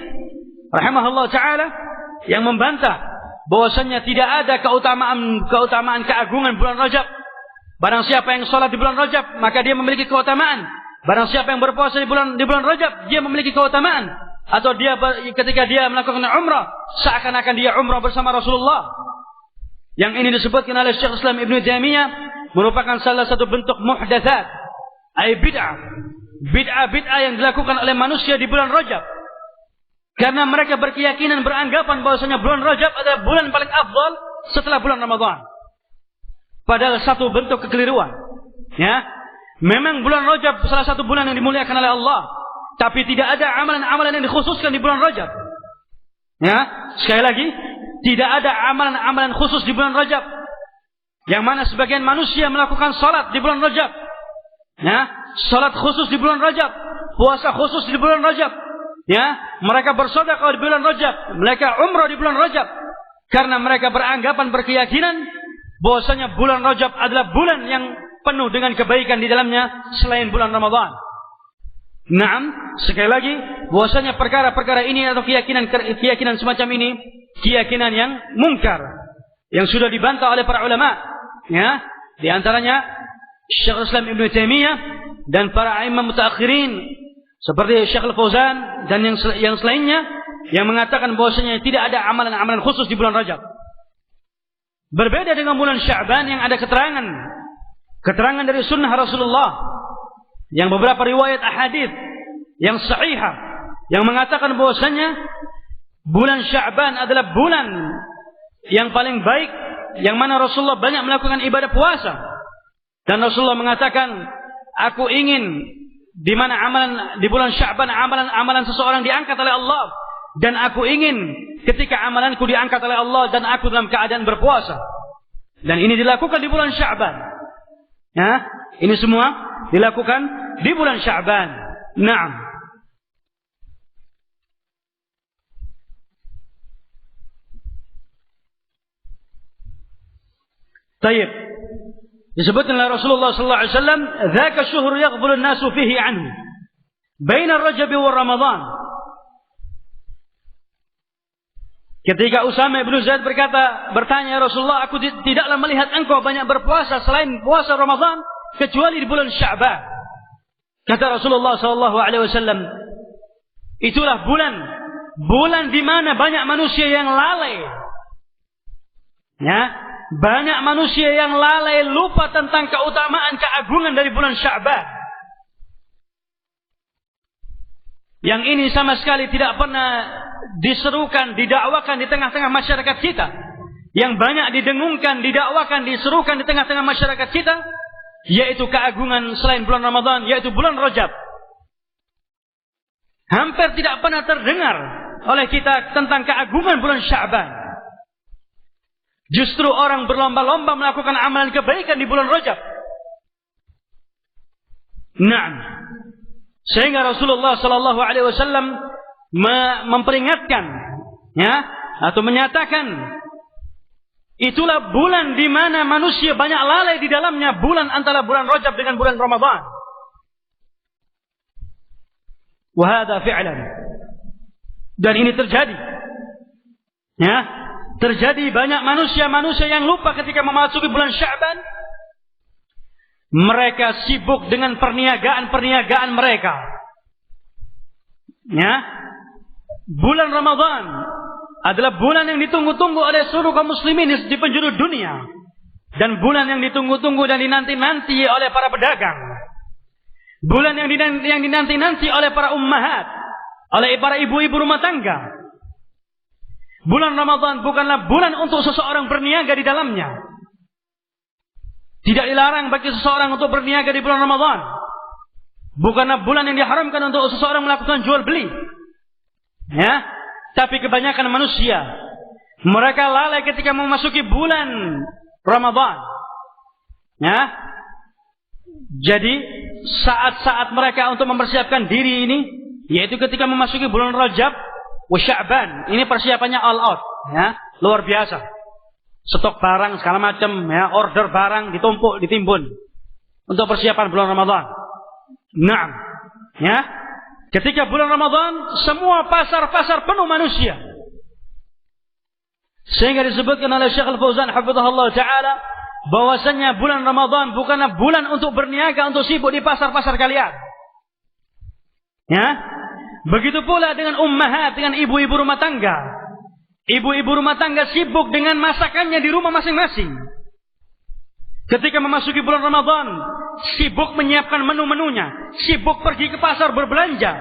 rahimahullah taala, yang membantah bahwasanya tidak ada keutamaan keagungan bulan Rajab. Barang siapa yang salat di bulan Rajab, maka dia memiliki keutamaan. Barang siapa yang berpuasa di bulan Rajab, dia memiliki keutamaan. atau ketika dia melakukan umrah seakan-akan dia umrah bersama Rasulullah. Yang ini disebutkan oleh Syekh Islam Ibnu Taimiyah merupakan salah satu bentuk muhdatsat, ay bid'ah yang dilakukan oleh manusia di bulan Rajab. Karena mereka berkeyakinan, beranggapan bahwasanya bulan Rajab adalah bulan paling afdal setelah bulan Ramadan. Padahal satu bentuk kekeliruan. Ya, memang bulan Rajab salah satu bulan yang dimuliakan oleh Allah, tapi tidak ada amalan-amalan yang dikhususkan di bulan Rajab. Ya, sekali lagi, tidak ada amalan-amalan khusus di bulan Rajab. Yang mana sebagian manusia melakukan salat di bulan Rajab. Ya, salat khusus di bulan Rajab, puasa khusus di bulan Rajab. Ya, mereka bersedekah di bulan Rajab, mereka umrah di bulan Rajab. Karena mereka beranggapan, berkeyakinan bahwasanya bulan Rajab adalah bulan yang penuh dengan kebaikan di dalamnya selain bulan Ramadan. Naam, sekali lagi, bahwasanya perkara-perkara ini atau keyakinan semacam ini, keyakinan yang mungkar, yang sudah dibantah oleh para ulama. Ya, di antaranya Syekh Islam Ibnu Taimiyah dan para imam mutaakhirin seperti Syekh Al-Fauzan dan yang selainnya yang mengatakan bahwasanya tidak ada amalan-amalan khusus di bulan Rajab. Berbeda dengan bulan Sya'ban yang ada keterangan dari sunnah Rasulullah, yang beberapa riwayat ahadits yang sahihah yang mengatakan bahwasanya bulan Sya'ban adalah bulan yang paling baik, yang mana Rasulullah banyak melakukan ibadah puasa. Dan Rasulullah mengatakan, aku ingin di mana amalan di bulan Sya'ban amalan seseorang diangkat oleh Allah, dan aku ingin ketika amalanku diangkat oleh Allah dan aku dalam keadaan berpuasa. Dan ini dilakukan di bulan Sya'ban. Ya, ini semua dilakukan di bulan Sya'ban. Naam. Tayyib. Disebutkan oleh Rasulullah sallallahu alaihi wasallam, "Dzaka syuhru yaghfulu an-nasu fihi anhu, baina ar-Rajab wa Ramadan." Ketika Usama bin Zaid bertanya, Rasulullah, aku tidaklah melihat engkau banyak berpuasa selain puasa Ramadan kecuali di bulan Sya'ban. Kata Rasulullah sallallahu alaihi wasallam, itulah bulan di mana banyak manusia yang lalai. Ya, banyak manusia yang lalai, lupa tentang keutamaan, keagungan dari bulan Sya'ban. Yang ini sama sekali tidak pernah diserukan, didakwakan di tengah-tengah masyarakat kita. Yang banyak didengungkan, didakwakan, diserukan di tengah-tengah masyarakat kita, yaitu keagungan selain bulan Ramadan, yaitu bulan Rajab. Hampir tidak pernah terdengar oleh kita tentang keagungan bulan Sya'ban. Justru orang berlomba-lomba melakukan amalan kebaikan di bulan Rajab. Naam. Sehingga Rasulullah sallallahu alaihi wasallam memperingatkan, ya, atau menyatakan, itulah bulan di mana manusia banyak lalai di dalamnya, bulan antara bulan Rajab dengan bulan Ramadan. Wa hadha fi'lan. Dan ini terjadi. Ya, terjadi banyak manusia yang lupa ketika memasuki bulan Sya'ban. Mereka sibuk dengan perniagaan mereka. Ya. Bulan Ramadan adalah bulan yang ditunggu-tunggu oleh seluruh kaum muslimin di penjuru dunia. Dan bulan yang ditunggu-tunggu dan dinanti-nanti oleh para pedagang. Bulan yang dinanti-nanti oleh para ummahat, oleh para ibu-ibu rumah tangga. Bulan Ramadan bukanlah bulan untuk seseorang berniaga di dalamnya. Tidak dilarang bagi seseorang untuk berniaga di bulan Ramadan. Bukanlah bulan yang diharamkan untuk seseorang melakukan jual beli. Ya, tapi kebanyakan manusia mereka lalai ketika memasuki bulan Ramadan. Ya. Jadi saat-saat mereka untuk mempersiapkan diri ini, yaitu ketika memasuki bulan Rajab wa Sya'ban, ini persiapannya all out, ya, luar biasa. Stok barang segala macam, ya, order barang ditumpuk, ditimbun untuk persiapan bulan Ramadan. Naam. Ya. Ketika bulan Ramadan, semua pasar-pasar penuh manusia. Sehingga disebutkan oleh Syekh Al-Fauzan hafizahullah taala bahwasanya bulan Ramadan bukanlah bulan untuk berniaga, untuk sibuk di pasar-pasar kalian. Ya. Begitu pula dengan ummahat, dengan ibu-ibu rumah tangga. Ibu-ibu rumah tangga sibuk dengan masakannya di rumah masing-masing. Ketika memasuki bulan Ramadan, sibuk menyiapkan menu-menunya, sibuk pergi ke pasar berbelanja.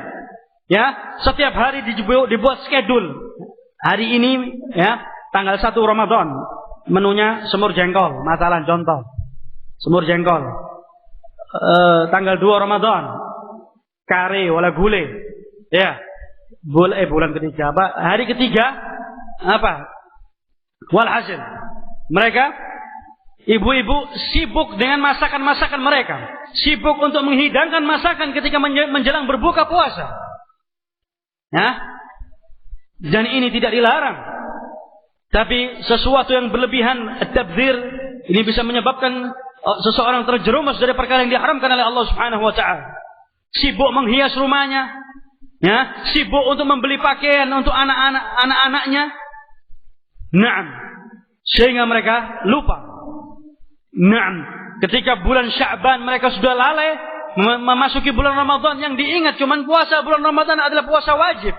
Ya, setiap hari dibuat schedule. Hari ini ya, tanggal 1 Ramadan, menunya semur jengkol, masalah contoh. Semur jengkol. Tanggal 2 Ramadan, kare wala gule. Ya. Bulan ketiga apa? Hari ketiga apa? Walhasil. Mereka ibu-ibu sibuk dengan masakan-masakan mereka. Sibuk untuk menghidangkan masakan ketika menjelang berbuka puasa. Ya. Dan ini tidak dilarang. Tapi sesuatu yang berlebihan, tabdzir, ini bisa menyebabkan seseorang terjerumus dari perkara yang diharamkan oleh Allah Subhanahu wa taala. Sibuk menghias rumahnya, ya, sibuk untuk membeli pakaian untuk anak-anaknya. Naam. Sehingga mereka lupa. Naam. Ketika bulan Sya'ban mereka sudah lalai memasuki bulan Ramadan, yang diingat cuman puasa bulan Ramadan adalah puasa wajib.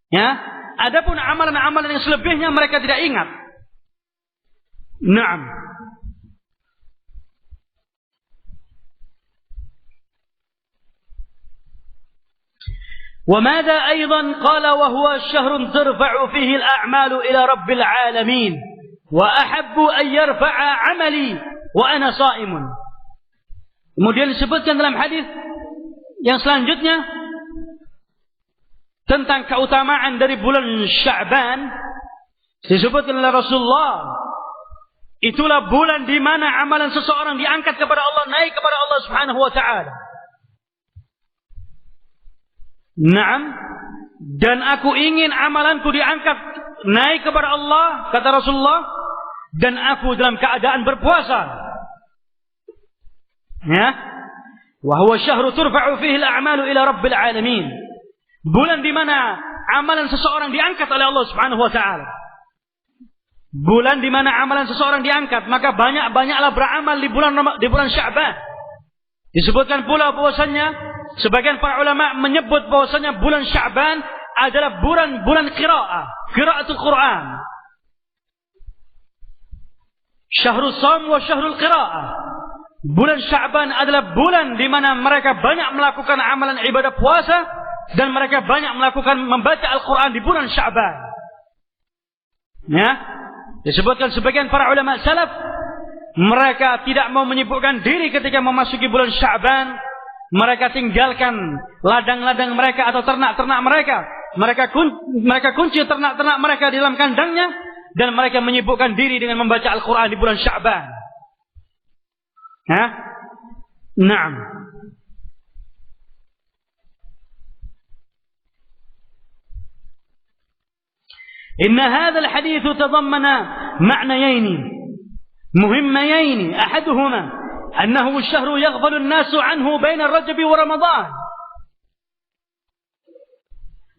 Ya, adapun amalan-amalan yang selebihnya mereka tidak ingat. Naam. وماذا أيضا قال وهو الشهر ترفع فيه الأعمال إلى رب العالمين وأحب أن يرفع عملي وأنا صائم. Kemudian disebutkan dalam hadis yang selanjutnya tentang keutamaan dari bulan Sya'ban, disebutkan oleh Rasulullah, itulah bulan di mana amalan seseorang diangkat kepada Allah, naik kepada Allah Subhanahu wa taala. Naam, dan aku ingin amalanku diangkat naik kepada Allah, kata Rasulullah, dan aku dalam keadaan berpuasa. Ya, wa huwa syahru turfa'u fihi al-a'malu ila rabbil alamin. Bulan di mana amalan seseorang diangkat oleh Allah Subhanahu wa taala. Bulan di mana amalan seseorang diangkat, maka banyak-banyaklah beramal di bulan Sya'ban. Disebutkan pula bahwasanya sebagian para ulama menyebut bahwasanya bulan Sya'ban adalah bulan qiraatul Quran. Syahrul Shaum wa syahrul qiraah. Bulan Sya'ban adalah bulan di mana mereka banyak melakukan amalan ibadah puasa dan mereka banyak melakukan membaca Al-Quran di bulan Sya'ban. Ya, disebutkan sebagian para ulama salaf, mereka tidak mau menyibukkan diri ketika memasuki bulan Sya'ban. Mereka tinggalkan ladang-ladang mereka atau ternak-ternak mereka. Mereka kunci ternak-ternak mereka di dalam kandangnya, dan mereka menyibukkan diri dengan membaca Al-Quran di bulan Sya'ban. Hah? Naam. Inna hadzal hadits tadammana ma'nayaini muhimmayaini, ahaduhuma أنه الشهر يغفل الناس عنه بين الرجب ورمضان.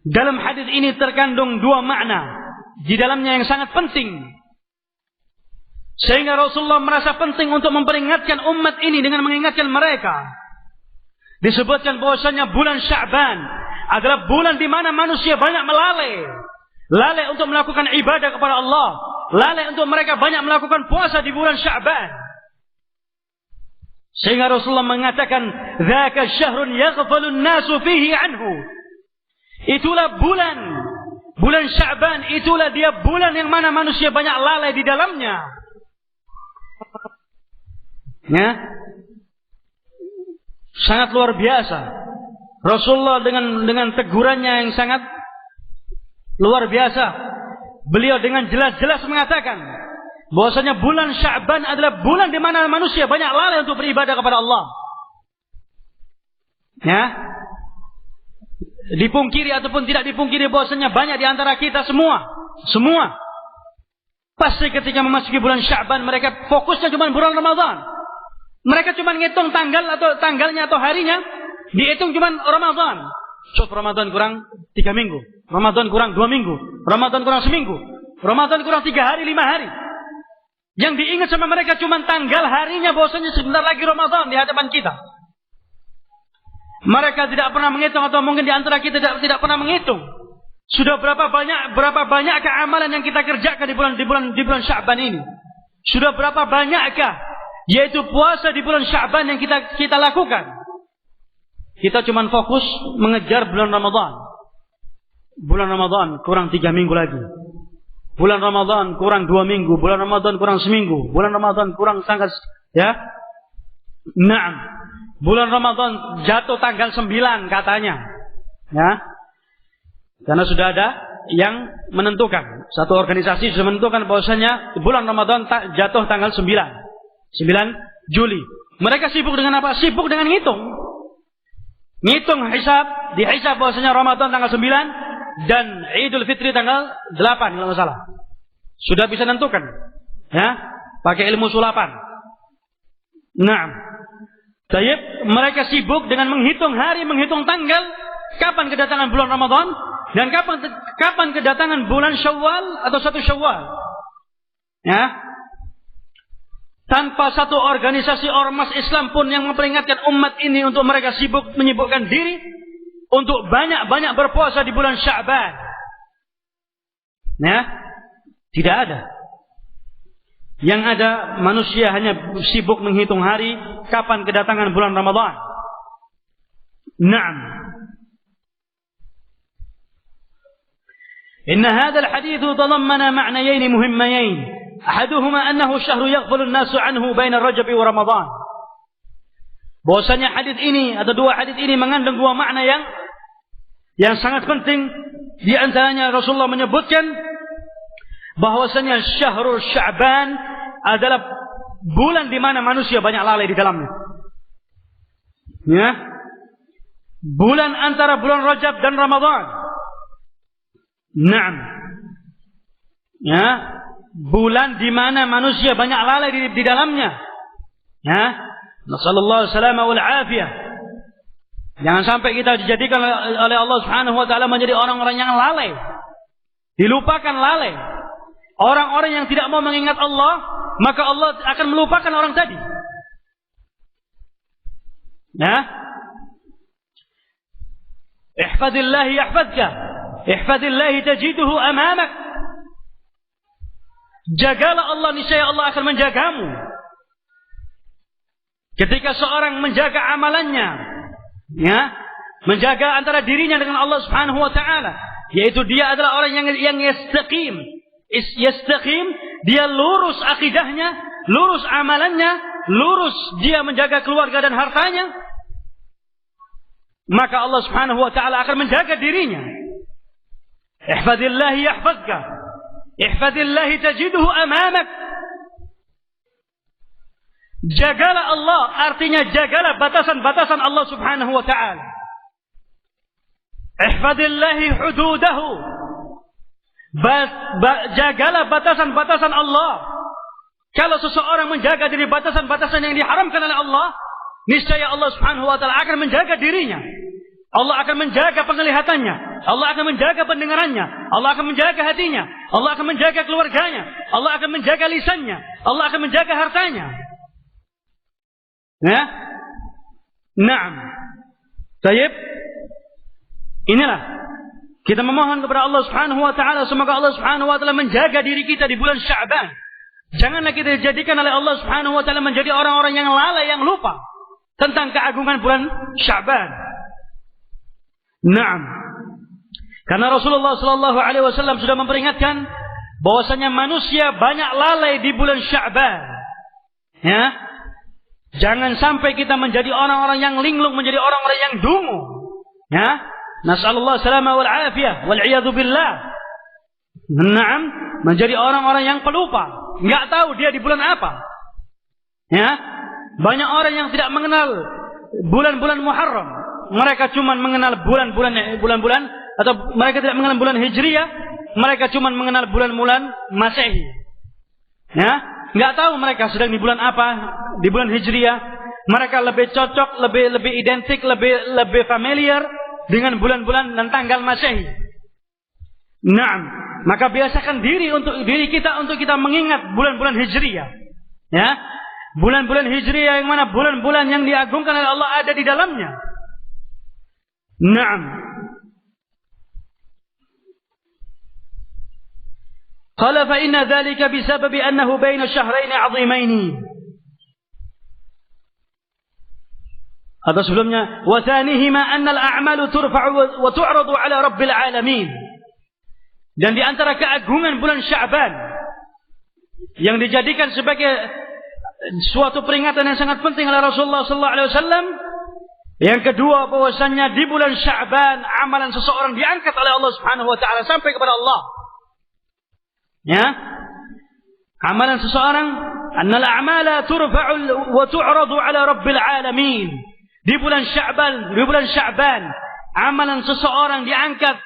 Dalam hadis ini terkandung dua makna di dalamnya yang sangat penting, sehingga Rasulullah merasa penting untuk memperingatkan umat ini dengan mengingatkan mereka. Disebutkan bahwasanya bulan Sya'ban adalah bulan di mana manusia banyak lalai untuk melakukan ibadah kepada Allah, lalai untuk mereka banyak melakukan puasa di bulan Sya'ban. Sehingga Rasulullah mengatakan, "Dzaka syahrun yaghfalun nasu fihi anhu." Itulah bulan Sya'ban, itulah dia bulan yang mana manusia banyak lalai di dalamnya. Ya. Sangat luar biasa. Rasulullah dengan tegurannya yang sangat luar biasa, beliau dengan jelas-jelas mengatakan bahwasanya bulan Sya'ban adalah bulan di mana manusia banyak lalai untuk beribadah kepada Allah. Ya. Dipungkiri ataupun tidak dipungkiri bahwasanya banyak di antara kita semua pasti ketika memasuki bulan Sya'ban mereka fokusnya cuma bulan Ramadan. Mereka cuma ngitung tanggalnya atau harinya, dihitung cuma Ramadan. Ramadan kurang 3 minggu, Ramadan kurang 2 minggu, Ramadan kurang seminggu, Ramadan kurang 3 hari, 5 hari. Yang diingat sama mereka cuma tanggal harinya, bahwasanya sebentar lagi Ramadan di hadapan kita. Mereka tidak pernah menghitung, atau mungkin di antara kita tidak pernah menghitung. Sudah berapa banyakkah amalan yang kita kerjakan di bulan Sya'ban ini? Sudah berapa banyakkah yaitu puasa di bulan Sya'ban yang kita lakukan? Kita cuma fokus mengejar bulan Ramadan. Bulan Ramadan kurang 3 minggu lagi. Bulan Ramadan kurang 2 minggu. Bulan Ramadan kurang seminggu. Bulan Ramadan kurang tanggal, ya. Naam. Bulan Ramadan jatuh tanggal 9 katanya. Ya. Karena sudah ada yang menentukan. Satu organisasi sudah menentukan bahwasanya bulan Ramadan jatuh tanggal 9 Juli. Mereka sibuk dengan apa? Sibuk dengan ngitung. Ngitung dihisab bahwasanya Ramadan tanggal 9 dan Idul Fitri tanggal 8 kalau enggak salah. Sudah bisa menentukan. Ya, pakai ilmu sulapan. Naam. Tayyib, mereka sibuk dengan menghitung hari, menghitung tanggal, kapan kedatangan bulan Ramadan dan kapan kedatangan bulan Syawal atau 1 Syawal. Ya. Tanpa satu organisasi ormas Islam pun yang memperingatkan umat ini untuk mereka menyibukkan diri untuk banyak-banyak berpuasa di bulan Sya'ban. Ya. Tidak ada. Yang ada manusia hanya sibuk menghitung hari kapan kedatangan bulan Ramadan. Naam. Inna hadzal hadits tadammana ma'nayayn muhimmayayn. Ahaduhuma annahu syahru yaghfalu an-nasu anhu baina Rajab wa Ramadan. Bahwasanya hadis ini atau dua hadis ini mengandung dua makna yang sangat penting. Di antaranya Rasulullah menyebutkan bahwasanya syahrul Sya'ban adalah bulan di mana manusia banyak lalai di dalamnya. Ya. Bulan antara bulan Rajab dan Ramadan. Naam. Ya, bulan di mana manusia banyak lalai di dalamnya. Ya. Nasallallahu salama wal afiyah. Jangan sampai kita dijadikan oleh Allah Subhanahu wa taala menjadi orang-orang yang lalai. Dilupakan lalai. Orang-orang yang tidak mau mengingat Allah, maka Allah akan melupakan orang tadi. Ya. Ihfazillah yahfazka. Ihfazillah tajiduhu amamak. Jagalah Allah, niscaya Allah akan menjagamu. Ketika seorang menjaga amalannya, ya, menjaga antara dirinya dengan Allah Subhanahu wa taala, yaitu dia adalah orang yang yastaqim, dia lurus akidahnya, lurus amalannya, lurus dia menjaga keluarga dan hartanya, maka Allah Subhanahu wa taala akan menjaga dirinya. Ihfazillah yahfazka. Ihfazillah tajiduhu amamak. Jagalah Allah, artinya jagalah batasan-batasan Allah Subhanahu wa taala. Ihfazillah hududahu. Jagalah batasan-batasan Allah. Kalau seseorang menjaga diri batasan-batasan yang diharamkan oleh Allah, niscaya Allah Subhanahu wa taala akan menjaga dirinya. Allah akan menjaga penglihatannya, Allah akan menjaga pendengarannya, Allah akan menjaga hatinya, Allah akan menjaga keluarganya, Allah akan menjaga lisannya, Allah akan menjaga hartanya. Ya? Naam. Baik. Inilah kita memohon kepada Allah Subhanahu wa taala, semoga Allah Subhanahu wa taala menjaga diri kita di bulan Sya'ban. Janganlah kita dijadikan oleh Allah Subhanahu wa taala menjadi orang-orang yang lalai, yang lupa tentang keagungan bulan Sya'ban. Naam. Karena Rasulullah sallallahu alaihi wasallam sudah memperingatkan bahwasanya manusia banyak lalai di bulan Sya'ban. Ya. Jangan sampai kita menjadi orang-orang yang linglung, menjadi orang-orang yang dungu. Ya. Nasallallahu salama wal afiyah wal iyadu billah. Naam, menjadi orang-orang yang pelupa, enggak tahu dia di bulan apa. Ya. Banyak orang yang tidak mengenal bulan-bulan Muharram. Mereka cuma mengenal bulan-bulan atau mereka tidak mengenal bulan Hijriyah, mereka cuma mengenal bulan-bulan Masehi. Ya, enggak tahu mereka sedang di bulan apa, di bulan Hijriyah. Mereka lebih cocok, lebih identik, lebih familiar dengan bulan-bulan dan tanggal Masehi. Naam, maka biasakan diri kita untuk kita mengingat bulan-bulan Hijriyah. Ya. Bulan-bulan Hijriyah yang mana bulan-bulan yang diagungkan oleh Allah ada di dalamnya. Naam. Qala fa inna dhalika bisababi annahu baina syahrain 'azimain. Atau sebelumnya, wa thanihima anna al-a'malu turfa'u wa tu'radu 'ala rabbil 'alamin. Dan di antara keagungan bulan Sya'ban yang dijadikan sebagai suatu peringatan yang sangat penting oleh Rasulullah sallallahu alaihi wasallam, yang kedua bahwasannya di bulan Sya'ban amalan seseorang diangkat oleh Allah Subhanahu wa taala sampai kepada Allah. Ya. Amalan seseorang, annal a'mala turfa'u wa tu'radu 'ala rabbil 'alamin. Di bulan Sya'ban amalan seseorang diangkat,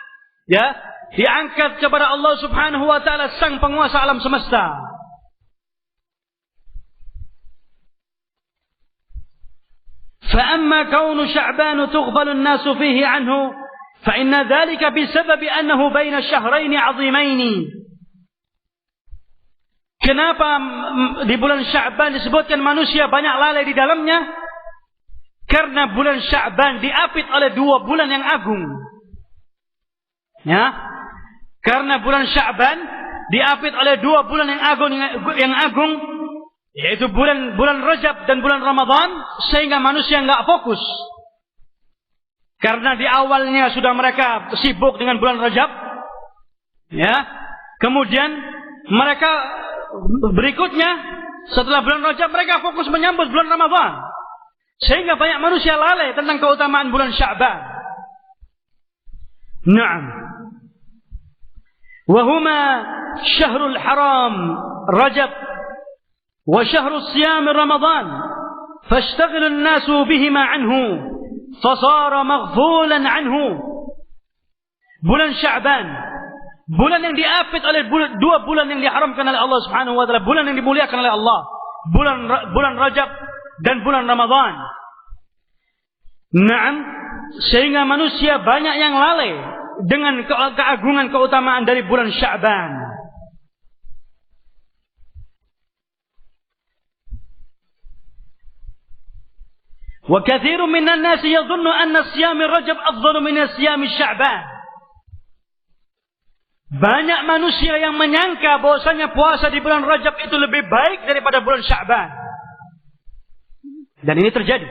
ya, diangkat kepada Allah Subhanahu wa taala, sang penguasa alam semesta. Fa amma kaunu Sya'ban tughfalu an-nasu fihi anhu fa inna dhalika bisababi annahu baina syahrain 'azimain. Kenapa di bulan Sya'ban disebutkan manusia banyak lalai di dalamnya? Karena bulan Sya'ban diapit oleh dua bulan yang agung. Ya. Karena bulan Sya'ban diapit oleh dua bulan yang agung, yaitu bulan Rajab dan bulan Ramadan, sehingga manusia enggak fokus. Karena di awalnya sudah mereka sibuk dengan bulan Rajab. Ya. Kemudian mereka berikutnya setelah bulan Rajab mereka fokus menyambut bulan Ramadan. Sehingga banyak manusia lalai tentang keutamaan bulan Sya'ban. Naam. Wa huma syahrul haram Rajab wa syahrus siyam Ramadan. Fashtaghala an-nasu bihima anhu fasara maghfulan anhu. Bulan Sya'ban, bulan yang diapit oleh dua bulan yang diharamkan oleh Allah Subhanahu wa taala, bulan yang dimuliakan oleh Allah, bulan Rajab dan bulan Ramadan. Naam, sehingga manusia banyak yang lalai dengan keagungan keutamaan dari bulan Sya'ban. Wa katsirun minan nasi yadhunnu anna siyam Rajab afdalu min siyam Sya'ban. Banyak manusia yang menyangka bahwasanya puasa di bulan Rajab itu lebih baik daripada bulan Sya'ban. Dan ini terjadi.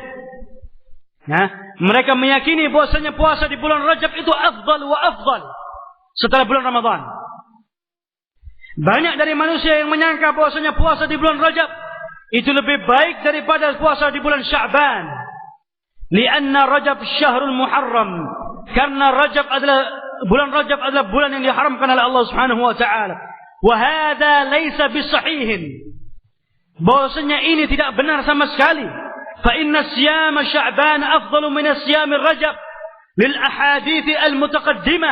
Nah, mereka meyakini bahwasanya puasa di bulan Rajab itu afdal wa afdal setelah bulan Ramadan. Banyak dari manusia yang menyangka bahwasanya puasa di bulan Rajab itu lebih baik daripada puasa di bulan Sya'ban. Lianna Rajab syahrul muharram. Karena bulan Rajab adalah bulan yang diharamkan oleh Allah Subhanahu wa taala. Wa hadza laisa bisahihin. Bahwasanya ini tidak benar sama sekali. فإن صيام شعبان أفضل من صيام الرجب للأحاديث المتقدمة.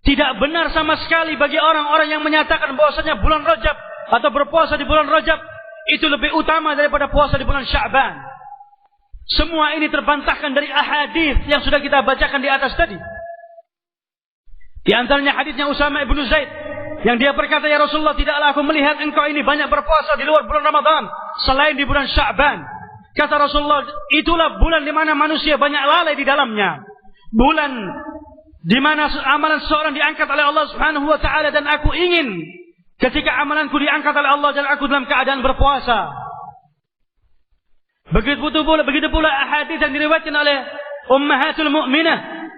Tidak benar sama sekali bagi orang-orang yang menyatakan bahwasanya bulan Rajab atau berpuasa di bulan Rajab itu lebih utama daripada puasa di bulan Sya'ban. Semua ini terbantahkan dari ahadits yang sudah kita bacakan di atas tadi. Di antaranya hadisnya Usama ibnu Zaid yang dia berkata, ya Rasulullah, tidaklah aku melihat engkau ini banyak berpuasa di luar bulan Ramadan selain di bulan Sya'ban. Kata Rasulullah, itulah bulan di mana manusia banyak lalai di dalamnya. Bulan di mana amalan seseorang diangkat oleh Allah Subhanahu wa taala, dan aku ingin ketika amalanku diangkat oleh Allah dan aku dalam keadaan berpuasa. Begitu pula ahadits yang diriwayatkan oleh ummahatul mu'minah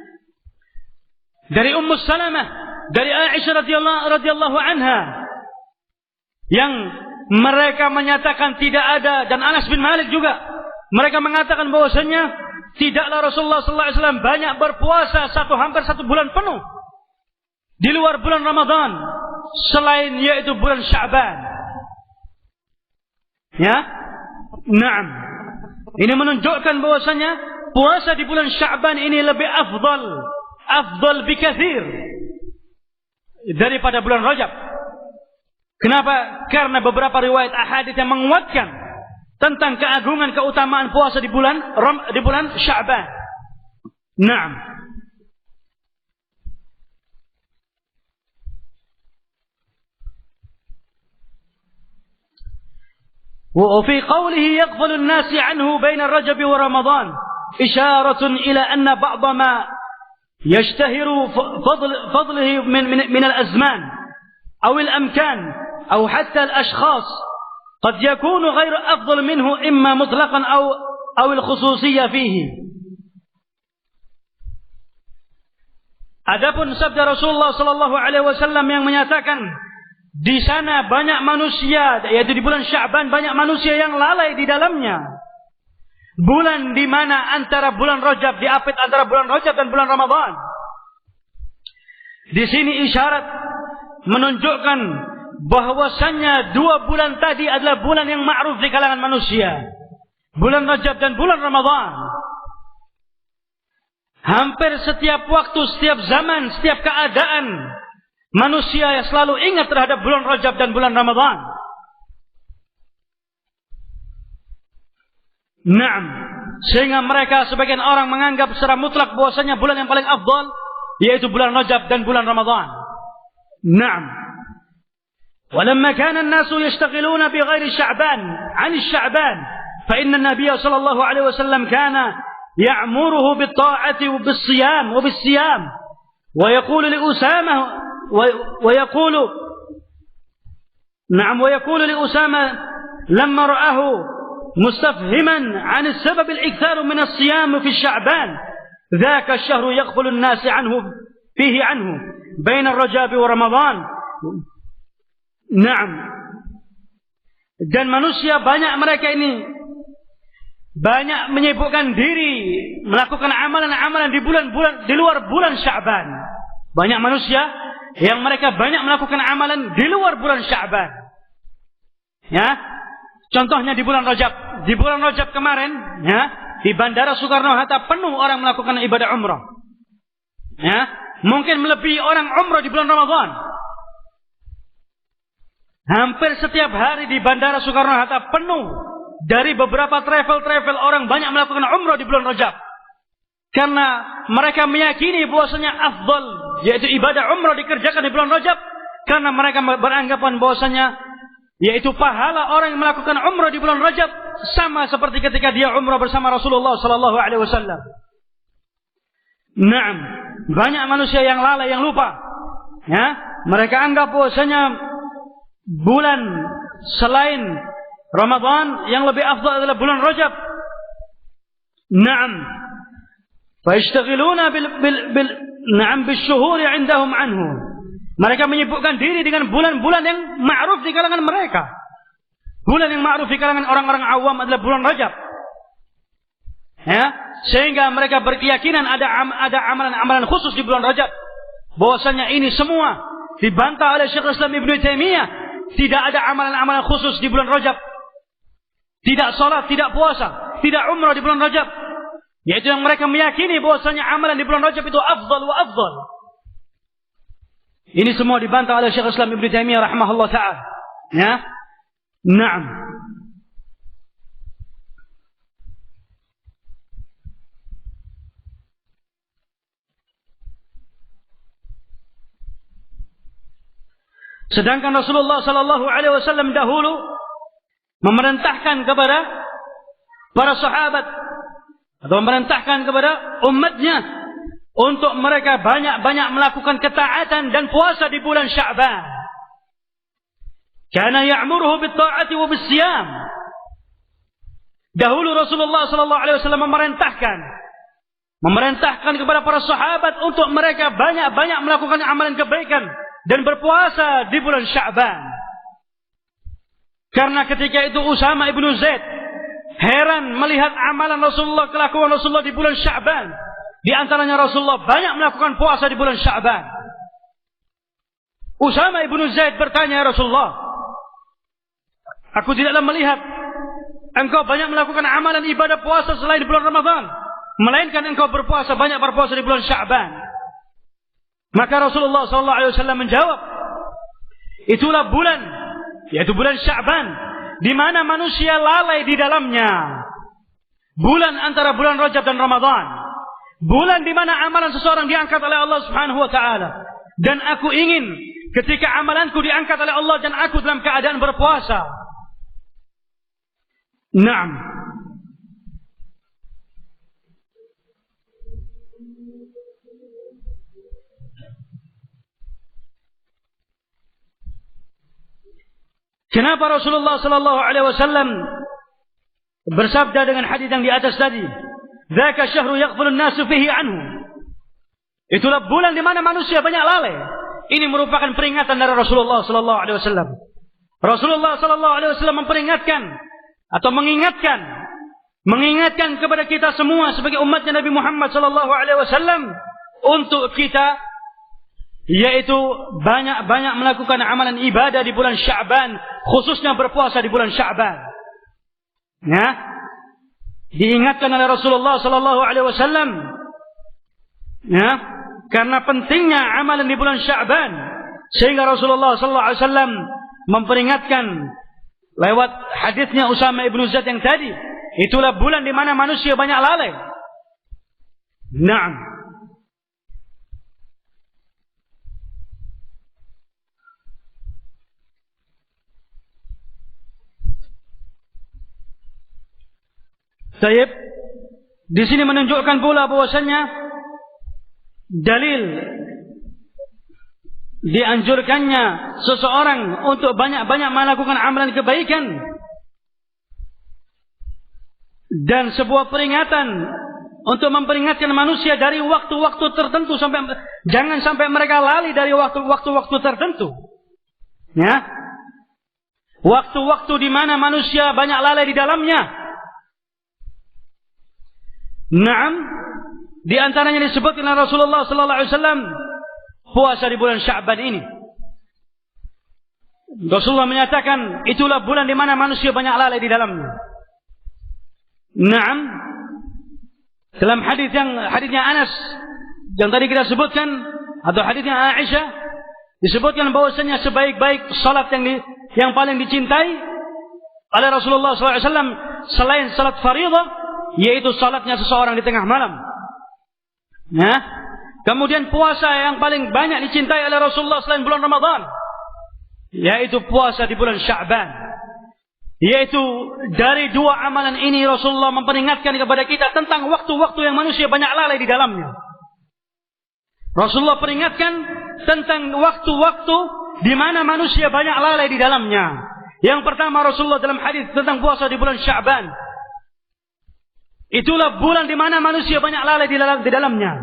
dari Ummu Salamah, dari Aisyah radhiyallahu anha, yang mereka menyatakan tidak ada, dan Anas bin Malik juga, mereka mengatakan bahwasanya tidaklah Rasulullah sallallahu alaihi wasallam banyak berpuasa hampir satu bulan penuh di luar bulan Ramadan selain yaitu bulan Sya'ban. Ya? Naam. Ini menunjukkan bahwasanya puasa di bulan Sya'ban ini lebih afdal bikatsir daripada bulan Rajab. Kenapa? Karena beberapa riwayat ahadits yang menguatkan tentang keagungan keutamaan puasa di bulan Sya'ban. Naam. وفي قوله يغفل الناس عنه بين الرجب ورمضان isyaratun ila anna ba'dha ma yashtahiru fadlihi min al-azman aw al-amkan aw hatta al-ashkhas qad yakunu ghairu afdal minhu imma mutlaqan aw al-khususiyyah fihi. Adapun sabda Rasulullah sallallahu alaihi wasallam yang menyatakan di sana banyak manusia, yaitu di bulan Sya'ban banyak manusia yang lalai di dalamnya. Bulan di mana antara bulan Rajab, diapit antara bulan Rajab dan bulan Ramadan. Di sini isyarat menunjukkan bahwasannya dua bulan tadi adalah bulan yang ma'ruf di kalangan manusia. Bulan Rajab dan bulan Ramadan. Hampir setiap waktu, setiap zaman, setiap keadaan, manusia yang selalu ingat terhadap bulan Rajab dan bulan Ramadan. Naam, sehingga mereka sebagian orang menganggap secara mutlak bahwasanya bulan yang paling afdal yaitu bulan Rajab dan bulan Ramadan. Naam. Walamma kana an-nasu yashtaghiluna bi ghairi Sya'ban 'an Sya'ban, fa inna an-nabiy sallallahu alaihi wasallam kana يأمره بالطاعة وبالصيام ويقول لأسامة ويقول لأسامة لما رآه مستفهما عن السبب الإكثار من الصيام في الشعبان ذاك الشهر يغفل الناس فيه عنه بين الرجاب ورمضان. نعم. Dan manusia banyak mereka ini banyak menyibukkan diri melakukan amalan-amalan di bulan-bulan di luar bulan Sya'ban. Banyak manusia yang mereka banyak melakukan amalan di luar bulan Sya'ban. Ya. Contohnya di bulan Rajab. Di bulan Rajab kemarin, ya, di Bandara Soekarno-Hatta penuh orang melakukan ibadah umrah. Ya, mungkin melebihi orang umrah di bulan Ramadan. Hampir setiap hari di Bandara Soekarno-Hatta penuh. Dari beberapa travel orang banyak melakukan umrah di bulan Rajab. Karena mereka meyakini bahwasanya afdal, yaitu ibadah umrah dikerjakan di bulan Rajab. Karena mereka beranggapan bahwasanya yaitu pahala orang yang melakukan umrah di bulan Rajab sama seperti ketika dia umrah bersama Rasulullah sallallahu alaihi wasallam. Naam, banyak manusia yang lalai, yang lupa. Ya, mereka anggap bahwasanya bulan selain Ramadan yang lebih afdal adalah bulan Rajab. Naam. Fayashtaghiluna bisyuhuri 'indahum anhu. Mereka menyibukkan diri dengan bulan-bulan yang ma'ruf di kalangan mereka. Bulan yang ma'ruf di kalangan orang-orang awam adalah bulan Rajab. Ya, sehingga mereka berkeyakinan ada amalan-amalan khusus di bulan Rajab. Bahwasanya ini semua dibantah oleh Syekhul Islam Ibnu Taimiyah. Tidak ada amalan-amalan khusus di bulan Rajab. Tidak salat, tidak puasa, tidak umrah di bulan Rajab. Yaitu yang mereka meyakini bahwasanya amalan di bulan Rajab itu afdal wa afdal. Ini semua dibantah oleh Syekhul Islam Ibnu Taimiyah rahimahullah ta'ala. Ya. Naam. Sedangkan Rasulullah sallallahu alaihi wasallam dahulu memerintahkan kepada para sahabat atau memerintahkan kepada umatnya untuk mereka banyak-banyak melakukan ketaatan dan puasa di bulan Sya'ban. Kana ya'muruhu bit-ta'ati wa bis-siyam. Dahulu Rasulullah sallallahu alaihi wasallam memerintahkan kepada para sahabat untuk mereka banyak-banyak melakukan amalan kebaikan dan berpuasa di bulan Sya'ban. Karena ketika itu Usama ibnu Zaid heran melihat amalan Rasulullah, kelakuan Rasulullah di bulan Sya'ban. Di antaranya Rasulullah banyak melakukan puasa di bulan Sya'ban. Usama ibnu Zaid bertanya, "Ya Rasulullah, aku tidaklah melihat engkau banyak melakukan amalan ibadah puasa selain di bulan Ramadan, melainkan engkau banyak berpuasa di bulan Sya'ban." Maka Rasulullah SAW menjawab, itulah bulan, yaitu bulan Sya'ban, di mana manusia lalai di dalamnya. Bulan antara bulan Rajab dan Ramadan. Bulan di mana amalan seseorang diangkat oleh Allah Subhanahu wa taala. Dan aku ingin ketika amalanku diangkat oleh Allah dan aku dalam keadaan berpuasa. Naam. Kenapa Rasulullah sallallahu alaihi wasallam bersabda dengan hadis yang di atas tadi, "Dzaka syahru yaghfulun nasu fihi anhu." Itulah bulan di mana manusia banyak lalai. Ini merupakan peringatan dari Rasulullah sallallahu alaihi wasallam. Rasulullah sallallahu alaihi wasallam memperingatkan atau mengingatkan kepada kita semua sebagai umatnya Nabi Muhammad sallallahu alaihi wasallam untuk kita yaitu banyak-banyak melakukan amalan ibadah di bulan Sya'ban, khususnya berpuasa di bulan Sya'ban. Ya. Diingatkan oleh Rasulullah sallallahu alaihi wasallam. Ya, karena pentingnya amalan di bulan Sya'ban sehingga Rasulullah sallallahu alaihi wasallam memperingatkan lewat hadisnya Usama ibn Zaid yang tadi, itulah bulan di mana manusia banyak lalai. Naam. Taib, di sini menunjukkan pula bahwasannya dalil dianjurkannya seseorang untuk banyak-banyak melakukan amalan kebaikan dan sebuah peringatan untuk memperingatkan manusia dari waktu-waktu tertentu jangan sampai mereka lali dari waktu-waktu tertentu. Ya. Waktu-waktu di mana manusia banyak lalai di dalamnya. Naam, di antaranya disebutkan oleh Rasulullah sallallahu alaihi wasallam puasa di bulan Sya'ban ini. Rasulullah menyatakan itulah bulan di mana manusia banyak lalai di dalamnya. Naam, dalam hadisnya Anas yang tadi kita sebutkan atau hadisnya Aisyah disebutkan bahwasanya sebaik-baik salat yang paling dicintai oleh Rasulullah sallallahu alaihi wasallam selain salat fardhu yaitu salatnya seseorang di tengah malam. Nah, kemudian puasa yang paling banyak dicintai oleh Rasulullah selain bulan Ramadan, yaitu puasa di bulan Sya'ban. Yaitu dari dua amalan ini Rasulullah memperingatkan kepada kita tentang waktu-waktu yang manusia banyak lalai di dalamnya. Rasulullah peringatkan tentang waktu-waktu di mana manusia banyak lalai di dalamnya. Yang pertama Rasulullah dalam hadis tentang puasa di bulan Sya'ban, itulah bulan di mana manusia banyak lalai di dalamnya.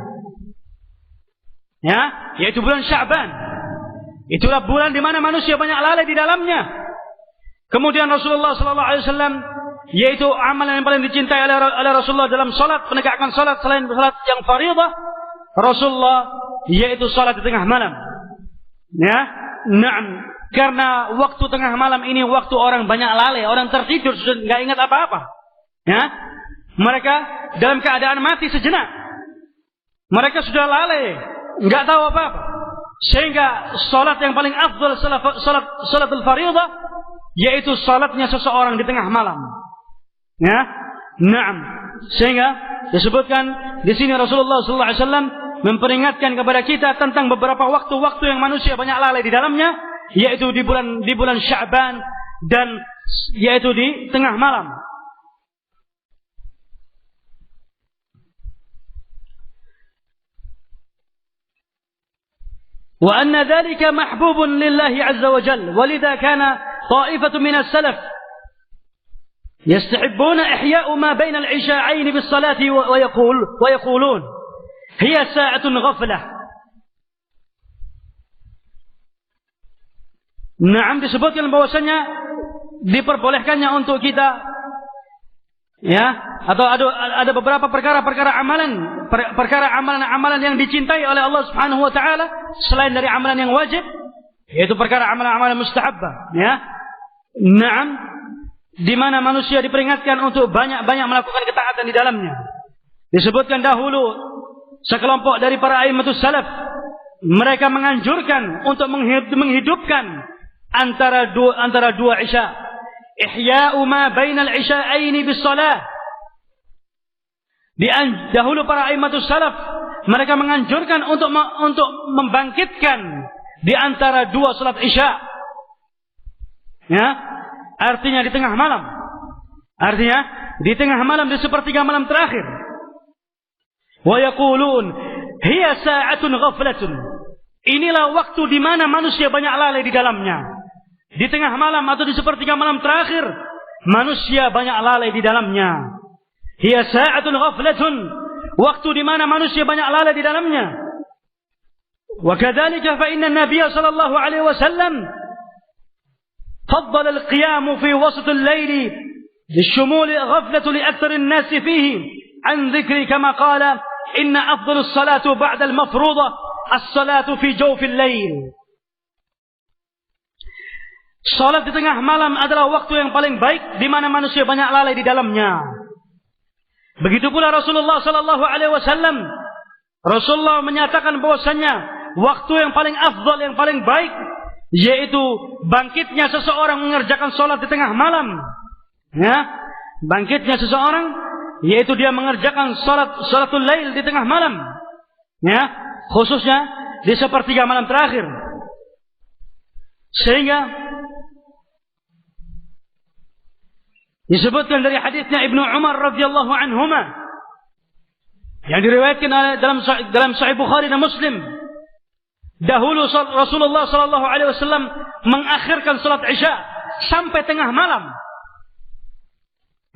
Ya, yaitu bulan Sya'ban. Itulah bulan di mana manusia banyak lalai di dalamnya. Kemudian Rasulullah sallallahu alaihi wasallam yaitu amalan yang paling dicintai oleh Rasulullah dalam salat, menegakkan salat selain salat yang fardhu, Rasulullah yaitu salat di tengah malam. Ya, na'am, karena waktu tengah malam ini waktu orang banyak lalai, orang tertidur sudah enggak ingat apa-apa. Ya. Mereka dalam keadaan mati sejenak. Mereka sudah lalai, enggak tahu apa-apa. Sehingga salat yang paling afdal salatul fardhu yaitu salatnya seseorang di tengah malam. Ya. Naam. Sehingga disebutkan di sini Rasulullah sallallahu alaihi wasallam memperingatkan kepada kita tentang beberapa waktu-waktu yang manusia banyak lalai di dalamnya, yaitu di bulan Sya'ban dan yaitu di tengah malam. وأن ذلك محبوب لله عز وجل ولذا كان طائفة من السلف يستحبون إحياء ما بين العشاءين بالصلاة ويقولون هي ساعة غفلة. Naam, disebutkan bahwasanya diperbolehkannya untuk kita ya, atau ada beberapa perkara amalan yang dicintai oleh Allah Subhanahu wa taala selain dari amalan yang wajib, yaitu perkara amalan mustahabbah, ya. Naam, di mana manusia diperingatkan untuk banyak-banyak melakukan ketaatan di dalamnya. Disebutkan dahulu sekelompok dari para a'immatus salaf, mereka menganjurkan untuk menghidupkan antara dua isya. Ihya'u ma bainal isya'aini bis shalah. Dahulu para a'immatus salaf mereka menganjurkan untuk membangkitkan di antara dua salat isya. Ya, artinya di tengah malam. Artinya di tengah malam, di sepertiga malam terakhir. Wa yaqulun hiya sa'atun ghaflatun. Inilah waktu di mana manusia banyak lalai di dalamnya. di tengah malam atau di sepertiga malam terakhir, manusia banyak lalai di dalamnya. Hiya sa'atun ghaflatun, waktu di mana manusia banyak lalai di dalamnya. Wa kadzalika fa inna an-nabiy sallallahu alaihi wasallam faddala al-qiyam fi wasat al-layl لشمول غفلة لأكثر الناس فيه عن ذكر كما قال إن أفضل الصلاة بعد المفروضة الصلاة في جوف الليل. Salat di tengah malam adalah waktu yang paling baik di mana manusia banyak lalai di dalamnya. Begitu pula Rasulullah sallallahu alaihi wasallam, Rasulullah menyatakan bahwasanya waktu yang paling afdal, yang paling baik, yaitu bangkitnya seseorang mengerjakan salat di tengah malam. Ya, bangkitnya seseorang yaitu dia mengerjakan salatul lail di tengah malam. Ya, khususnya di sepertiga malam terakhir. Sehingga disebutkan dari hadisnya Ibnu Umar radhiyallahu anhuma yang diriwayatkan dalam Sahih Bukhari dan Muslim. Dahulu Rasulullah sallallahu alaihi wasallam mengakhirkan salat Isya sampai tengah malam.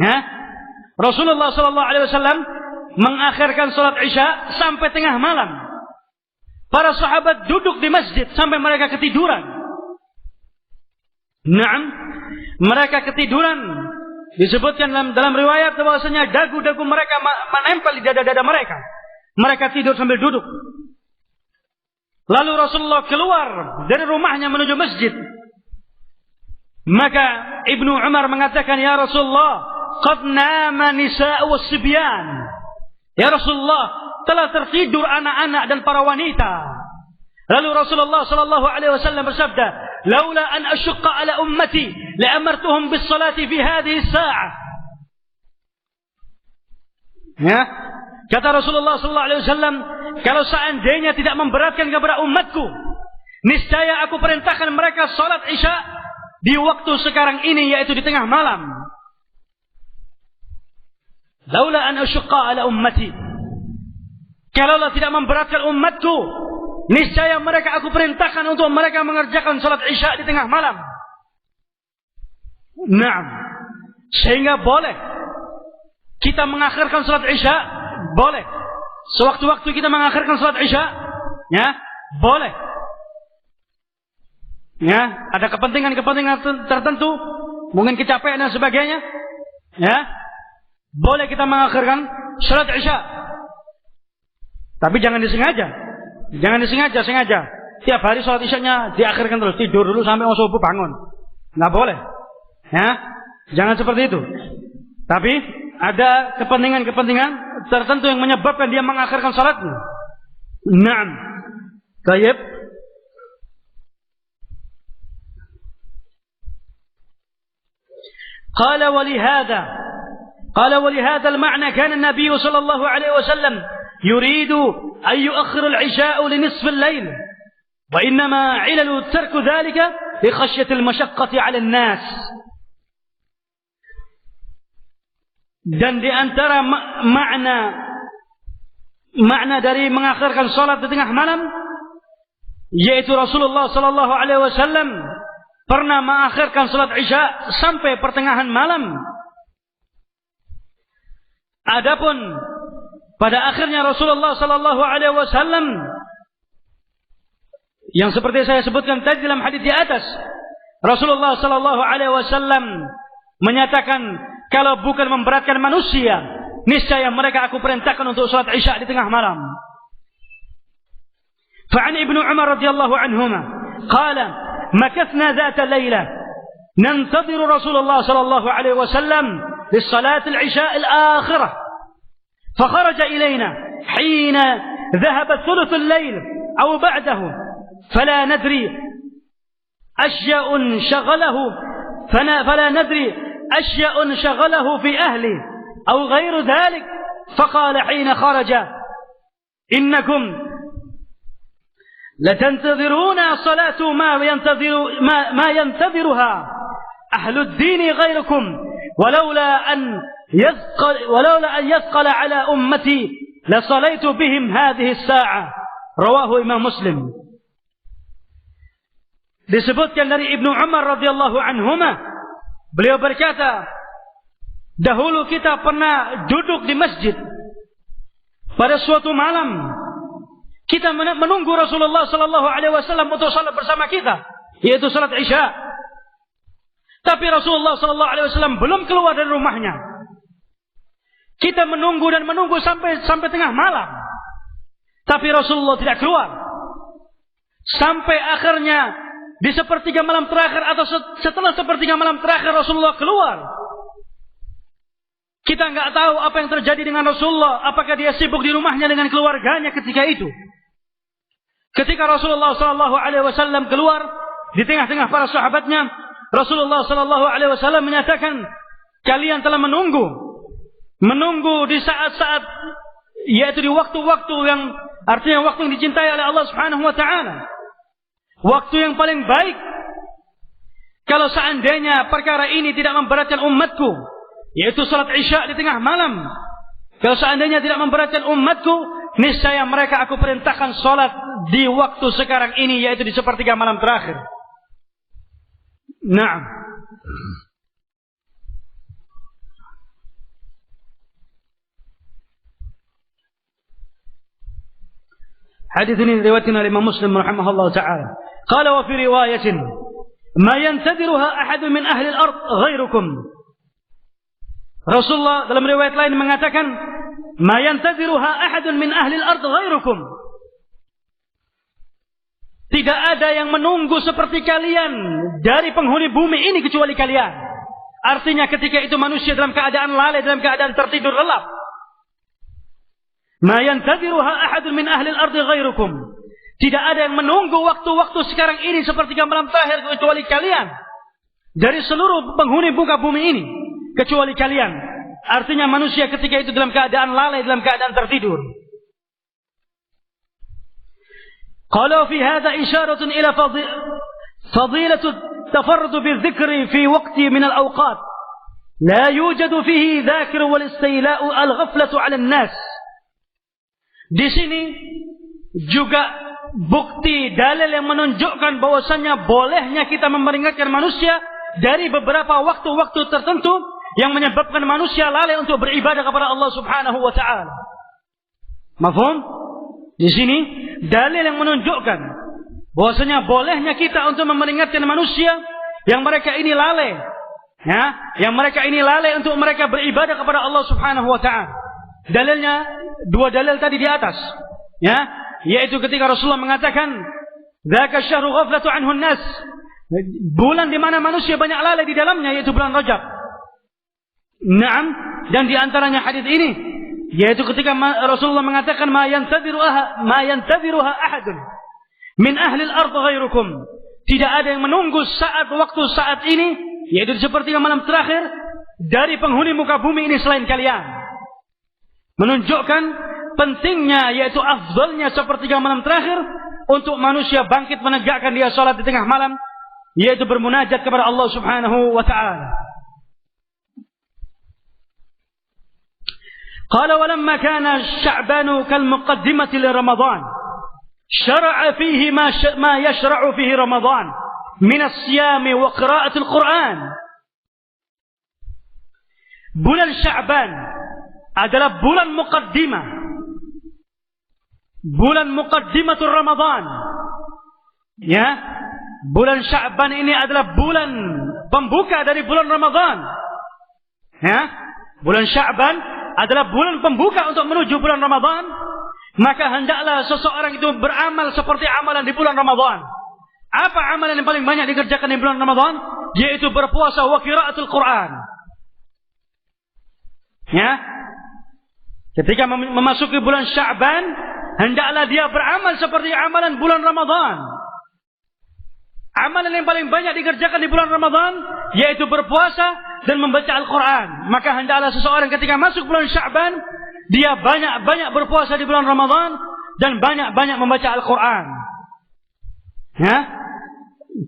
Ya? Rasulullah sallallahu alaihi wasallam mengakhirkan salat Isya sampai tengah malam. Para sahabat duduk di masjid sampai mereka ketiduran. Naam, mereka ketiduran. Disebutkan dalam riwayat bahwasanya dagu-dagu mereka menempel di dada-dada mereka. Mereka tidur sambil duduk. Lalu Rasulullah keluar dari rumahnya menuju masjid. Maka Ibnu Umar mengatakan, "Ya Rasulullah, qad nama nisa'u was-sibyan." Ya Rasulullah, telah tertidur anak-anak dan para wanita. Lalu Rasulullah sallallahu alaihi wasallam bersabda, "Laula an ashqa ala ummati la amartuhum bis salati fi hadhihi as-sa'ah." Ya, kata Rasulullah sallallahu alaihi wasallam, kalau seandainya tidak memberatkan kepada umatku, niscaya aku perintahkan mereka salat Isya di waktu sekarang ini, yaitu di tengah malam. Laula an ashqa ala ummati, kalaulah tidak memberatkan umatku, niscaya mereka aku perintahkan untuk mereka mengerjakan salat Isya di tengah malam. Naam, sehingga boleh kita mengakhirkan salat Isya, boleh. Sewaktu-waktu kita mengakhirkan salat Isya, ya, boleh. Ya, ada kepentingan-kepentingan tertentu, mungkin kecapean dan sebagainya, ya. Boleh kita mengakhirkan salat Isya. Tapi jangan disengaja. Jangan sengaja. Tiap hari salat Isyanya diakhirkan terus, tidur dulu sampai mau subuh bangun. Enggak boleh. Ya, jangan seperti itu. Tapi ada kepentingan-kepentingan tertentu yang menyebabkan dia mengakhirkan salatnya. Naam. Baik. قال ولهذا المعنى كان النبي صلى الله عليه وسلم يريد أن يؤخر العشاء لنصف الليل وإنما علل ترك ذلك لخشية المشقة على الناس. Dan di antara makna dari mengakhirkan salat di tengah malam, yaitu Rasulullah sallallahu alaihi wasallam pernah mengakhirkan salat Isya sampai pertengahan malam. Adapun pada akhirnya Rasulullah sallallahu alaihi wasallam, yang seperti saya sebutkan tadi dalam hadis di atas, Rasulullah sallallahu alaihi wasallam menyatakan, kalau bukan memberatkan manusia, niscaya mereka aku perintahkan untuk salat Isya di tengah malam. Fa'an Ibnu Umar radhiyallahu anhuma qala makathna dhata layla nantadhiru Rasulullah sallallahu alaihi wasallam للصلاة العشاء الآخرة فخرج إلينا حين ذهب ثلث الليل أو بعده فلا ندري أشياء شغله في أهله أو غير ذلك فقال حين خرج إنكم لتنتظرون صلاة ما ينتظرها أهل الدين غيركم ولولا أن يثقل على أمتي لصليت بهم هذه الساعة. رواه إمام مسلم. disebutkan dari Ibnu Umar radhiyallahu anhuma, beliau berkata, dahulu kita pernah duduk di masjid pada suatu malam, kita menunggu Rasulullah sallallahu alaihi wasallam untuk salat bersama kita, yaitu salat Isya. Tapi Rasulullah sallallahu alaihi wasallam belum keluar dari rumahnya. Kita menunggu dan menunggu sampai tengah malam. Tapi Rasulullah tidak keluar. Sampai akhirnya di sepertiga malam terakhir atau setelah sepertiga malam terakhir Rasulullah keluar. Kita nggak tahu apa yang terjadi dengan Rasulullah. Apakah dia sibuk di rumahnya dengan keluarganya ketika itu? Ketika Rasulullah sallallahu alaihi wasallam keluar di tengah-tengah para sahabatnya, Rasulullah sallallahu alaihi wasallam menyatakan, kalian telah menunggu di saat-saat, yaitu di waktu-waktu yang artinya waktu yang dicintai oleh Allah Subhanahu wa taala. Waktu yang paling baik. Kalau seandainya perkara ini tidak memberatkan umatku, yaitu salat Isya di tengah malam, kalau seandainya tidak memberatkan umatku, niscaya mereka aku perintahkan salat di waktu sekarang ini, yaitu di sepertiga malam terakhir. Naam. Hadis ini diriwayatkan oleh Imam Muslim rahimahullah taala. Qala wa fi riwayatin ma yantadiruha ahad min ahli al-ard ghairukum. Rasulullah dalam riwayat lain mengatakan, ma yantadiruha ahad min ahli al-ard ghairukum. Tidak ada yang menunggu seperti kalian dari penghuni bumi ini kecuali kalian. Artinya ketika itu manusia dalam keadaan lalai, dalam keadaan tertidur lelap. Ma yantadiruha ahadun min ahli al-ardi ghairukum. Tidak ada yang menunggu waktu-waktu sekarang ini sepertiga malam terakhir kecuali kalian. Dari seluruh penghuni muka bumi ini kecuali kalian. Artinya manusia ketika itu dalam keadaan lalai, dalam keadaan tertidur. Qala fi hadha isyaratun ila fadilatu tafarrud bizikri fi waqti min al-awqat. La yujadu fihi dhakir wal istiila'u al-ghaflatu 'ala an-nas. Di sini juga bukti dalil yang menunjukkan bahwasannya bolehnya kita memperingatkan manusia dari beberapa waktu-waktu tertentu yang menyebabkan manusia lalai untuk beribadah kepada Allah Subhanahu wa taala. Mafhum? Di sini dalil yang menunjukkan bahwasanya bolehnya kita untuk memperingatkan manusia yang mereka ini lalai, ya, yang mereka ini lalai untuk mereka beribadah kepada Allah Subhanahu wa taala. Dalilnya dua dalil tadi di atas, ya, yaitu ketika Rasulullah mengatakan, "Dzaka syahru ghaflatu anhu an-nas." Bulan di mana manusia banyak lalai di dalamnya, yaitu bulan Rajab. Naam, dan di antaranya hadis ini, yaitu ketika Rasulullah mengatakan, "Ma yantadhiruha ahadun min ahli al-ardh ghairukum." Tidak ada yang menunggu waktu saat ini, yaitu seperti malam terakhir dari penghuni muka bumi ini selain kalian. Menunjukkan pentingnya, yaitu afdalnya sepertiga malam terakhir untuk manusia bangkit menegakkan dia salat di tengah malam, yaitu bermunajat kepada Allah Subhanahu wa taala. Qala wa lamma kana Sya'ban kal muqaddimati li Ramadan, syara'a fihi ma yashra'u fihi Ramadan min as-siyam wa qira'ati al-Qur'an. Bulan Sya'ban adalah bulan muqaddimah, bulan muqaddimatul Ramadan, ya. Bulan Sya'ban ini adalah bulan pembuka dari bulan Ramadan, ya. Bulan Sya'ban adalah bulan pembuka untuk menuju bulan Ramadan. Maka hendaklah seseorang itu beramal seperti amalan di bulan Ramadan. Apa amalan yang paling banyak dikerjakan di bulan Ramadan? Yaitu berpuasa wa qiraatul Quran, ya. Ketika memasuki bulan Sya'ban, hendaklah dia beramal seperti amalan bulan Ramadan. Amalan yang paling banyak dikerjakan di bulan Ramadan yaitu berpuasa dan membaca Al-Quran. Maka hendaklah seseorang ketika masuk bulan Sya'ban, dia banyak-banyak berpuasa di bulan Ramadan dan banyak-banyak membaca Al-Quran, ya?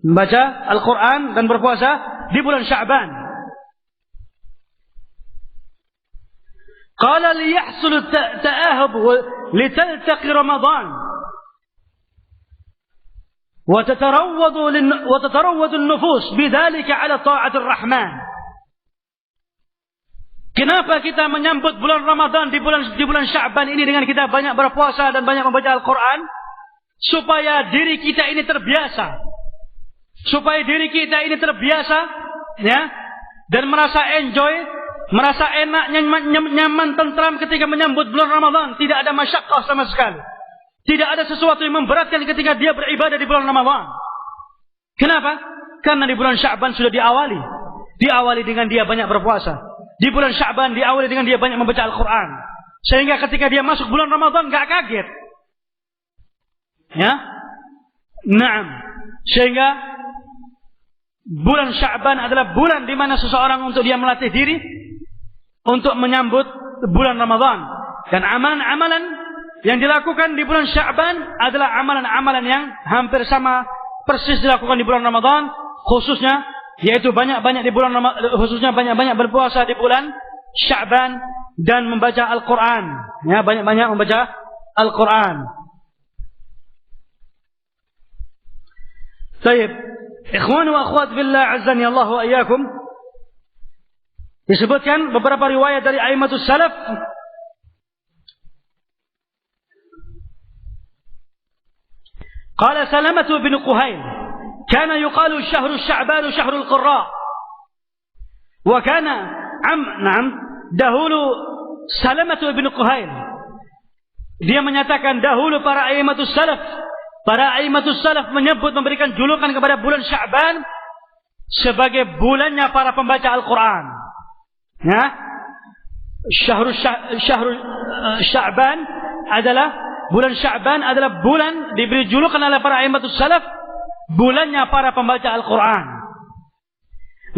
Membaca Al-Quran dan berpuasa di bulan Sya'ban. قال ليحصل التآهب لتلتقي رمضان. وتتروض النفوس بذلك على طاعة الرحمن. Kenapa kita menyambut bulan Ramadan di bulan Sya'ban ini dengan kita banyak berpuasa dan banyak membaca Al-Quran? Supaya diri kita ini terbiasa. Ya, dan merasa enjoy, merasa enak, nyaman, tentram ketika menyambut bulan Ramadan. Tidak ada masyaqqah sama sekali. Tidak ada sesuatu yang memberatkan ketika dia beribadah di bulan Ramadan. Kenapa? Karena di bulan Sya'ban sudah diawali. Diawali dengan dia banyak berpuasa. Di bulan Sya'ban diawali dengan dia banyak membaca Al-Quran. Sehingga ketika dia masuk bulan Ramadan gak kaget. Ya? Naam. Sehingga bulan Sya'ban adalah bulan di mana seseorang untuk dia melatih diri untuk menyambut bulan Ramadan. Dan amalan-amalan yang dilakukan di bulan Sya'ban adalah amalan-amalan yang hampir sama persis dilakukan di bulan Ramadan, khususnya yaitu banyak-banyak berpuasa di bulan Sya'ban dan membaca Al-Quran. Ya, banyak-banyak membaca Al-Quran. Baik, ikhwan wa akhwat billah azani Allah wa iyyakum. Disebutkan beberapa riwayat dari a'immatus salaf. Qala Salamah bin Quhail, kana yuqalu syahru Sya'ban syahrul qurra. Wa kana dahulu Salamah bin Quhail, dia menyatakan dahulu para a'immatus salaf menyebut, memberikan julukan kepada bulan Sya'ban sebagai bulannya para pembaca Al-Quran. Ya, Sya'ban adalah bulan Sya'ban adalah bulan diberi julukan oleh para a'immatus salaf bulannya para pembaca Al-Quran.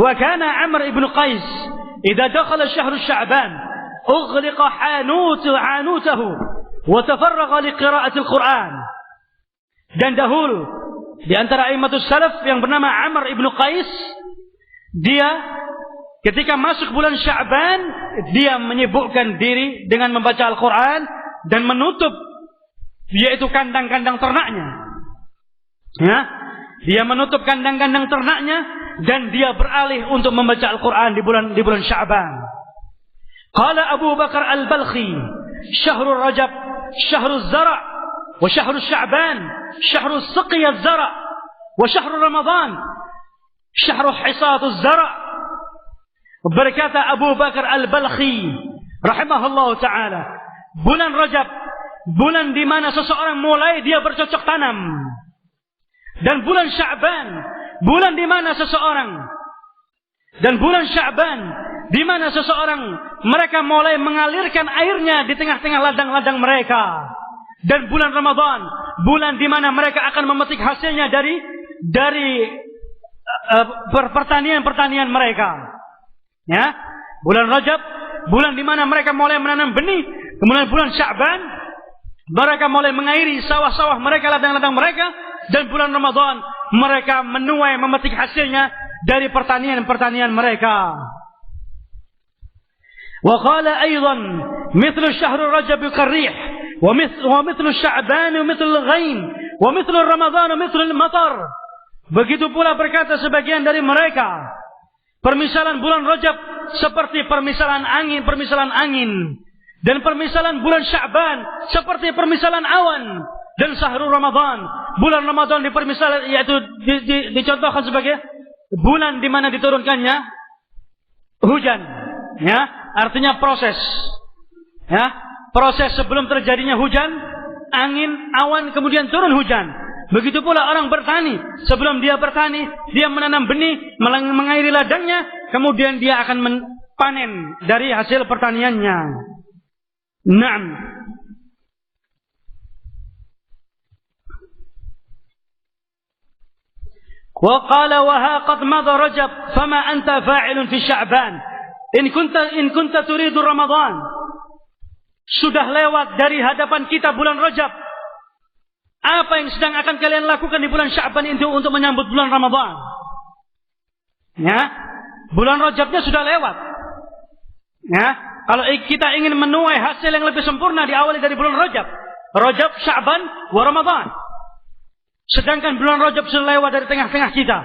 Wa kana Amr ibn Qais idza dakhala syahr Sya'ban ughliqa hanutahu wa tafarraga liqira'ati Al-Quran. Dan dahulu di antara a'immatus salaf yang bernama Amr ibn Qais, dia ketika masuk bulan Sya'ban dia menyibukkan diri dengan membaca Al-Quran dan menutup yaitu kandang-kandang ternaknya. Ya, dia menutup kandang-kandang ternaknya dan dia beralih untuk membaca Al-Quran di bulan Sya'ban. Qala Abu Bakar Al-Balkhi, syahrul Rajab syahrul zara' wa syahrul Sya'ban syahrul siqiyaz zara' wa syahrul Ramadan syahrul hisatuz zara'. Berkata Abu Bakar Al-Balkhi rahimahullah ta'ala, bulan Rajab, bulan di mana seseorang mulai dia bercocok tanam. Dan bulan Sya'ban, bulan di mana seseorang mereka mulai mengalirkan airnya di tengah-tengah ladang-ladang mereka. Dan bulan Ramadan, bulan di mana mereka akan memetik hasilnya dari pertanian mereka. Ya, bulan Rajab, bulan di mana mereka mulai menanam benih. Kemudian bulan Sya'ban, mereka mulai mengairi sawah-sawah mereka, ladang-ladang mereka. Dan bulan Ramadan, mereka menuai, memetik hasilnya dari pertanian mereka. Wa qala aydan mithlu syahrul Rajab qarrih wa mithlu Sya'ban wa mithlu al-ghaim wa mithlu Ramadan wa mithlu al-matar. Begitu pula berkata sebagian dari mereka, permisalan bulan Rajab seperti permisalan angin. Dan permisalan bulan Sya'ban seperti permisalan awan. Dan syahrul Ramadan, bulan Ramadan dipermisalkan, yaitu dicontohkan sebagai bulan di mana diturunkannya hujan. Ya, artinya proses. Ya, proses sebelum terjadinya hujan, angin, awan, kemudian turun hujan. Begitu pula orang bertani, sebelum dia bertani, dia menanam benih, mengairi ladangnya, kemudian dia akan panen dari hasil pertaniannya. Naam. Wa qala wa ha qad madha Rajab fama anta fa'ilun fi Sya'ban in kunta turidu Ramadan. Sudah lewat dari hadapan kita bulan Rajab. Apa yang sedang akan kalian lakukan di bulan Sya'ban itu untuk menyambut bulan Ramadan? Ya, bulan Rajabnya sudah lewat. Ya, kalau kita ingin menuai hasil yang lebih sempurna diawali dari bulan Rajab. Rajab, Sya'ban, wa Ramadan. Sedangkan bulan Rajab sudah lewat dari tengah-tengah kita.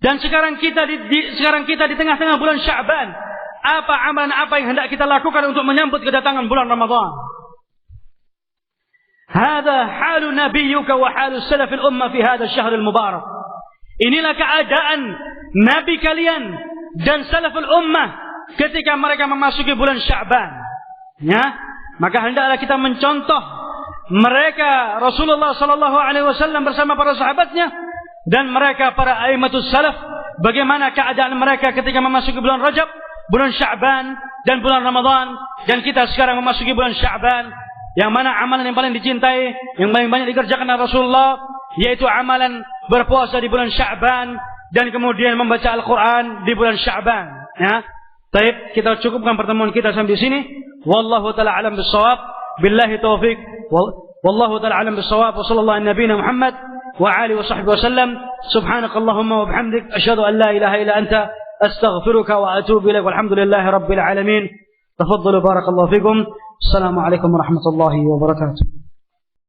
Dan sekarang kita di tengah-tengah bulan Sya'ban. Apa amalan apa yang hendak kita lakukan untuk menyambut kedatangan bulan Ramadan? Hada halu nabiyyuka wa halu salafil ummah fi hada syahr al-mubarak. Inilah keadaan nabi kalian dan salaful ummah ketika mereka memasuki bulan Sya'ban. Ya, maka hendaklah kita mencontoh mereka, Rasulullah sallallahu alaihi wasallam bersama para sahabatnya dan mereka para aimatus salaf, bagaimana keadaan mereka ketika memasuki bulan Rajab, bulan Sya'ban dan bulan Ramadan, dan kita sekarang memasuki bulan Sya'ban, yang mana amalan yang paling dicintai, yang paling banyak dikerjakan oleh Rasulullah, yaitu amalan berpuasa di bulan Sya'ban dan kemudian membaca Al-Quran di bulan Sya'ban. Ya, baik, kita cukupkan pertemuan kita sampai di sini. Wallahu taala alam bissawab. Billahi taufik. Wallahu taala alam bissawab. Wa sallallahu ala nabiyyina Muhammad wa alihi wa sahbihi wasallam. Subhanakallahumma wa bihamdik asyhadu an la ilaha illa anta astaghfiruka wa atubu ilaik. Walhamdulillahi rabbil alamin. Tafaddalu barakallahu fikum. Assalamu alaikum warahmatullahi wabarakatuh.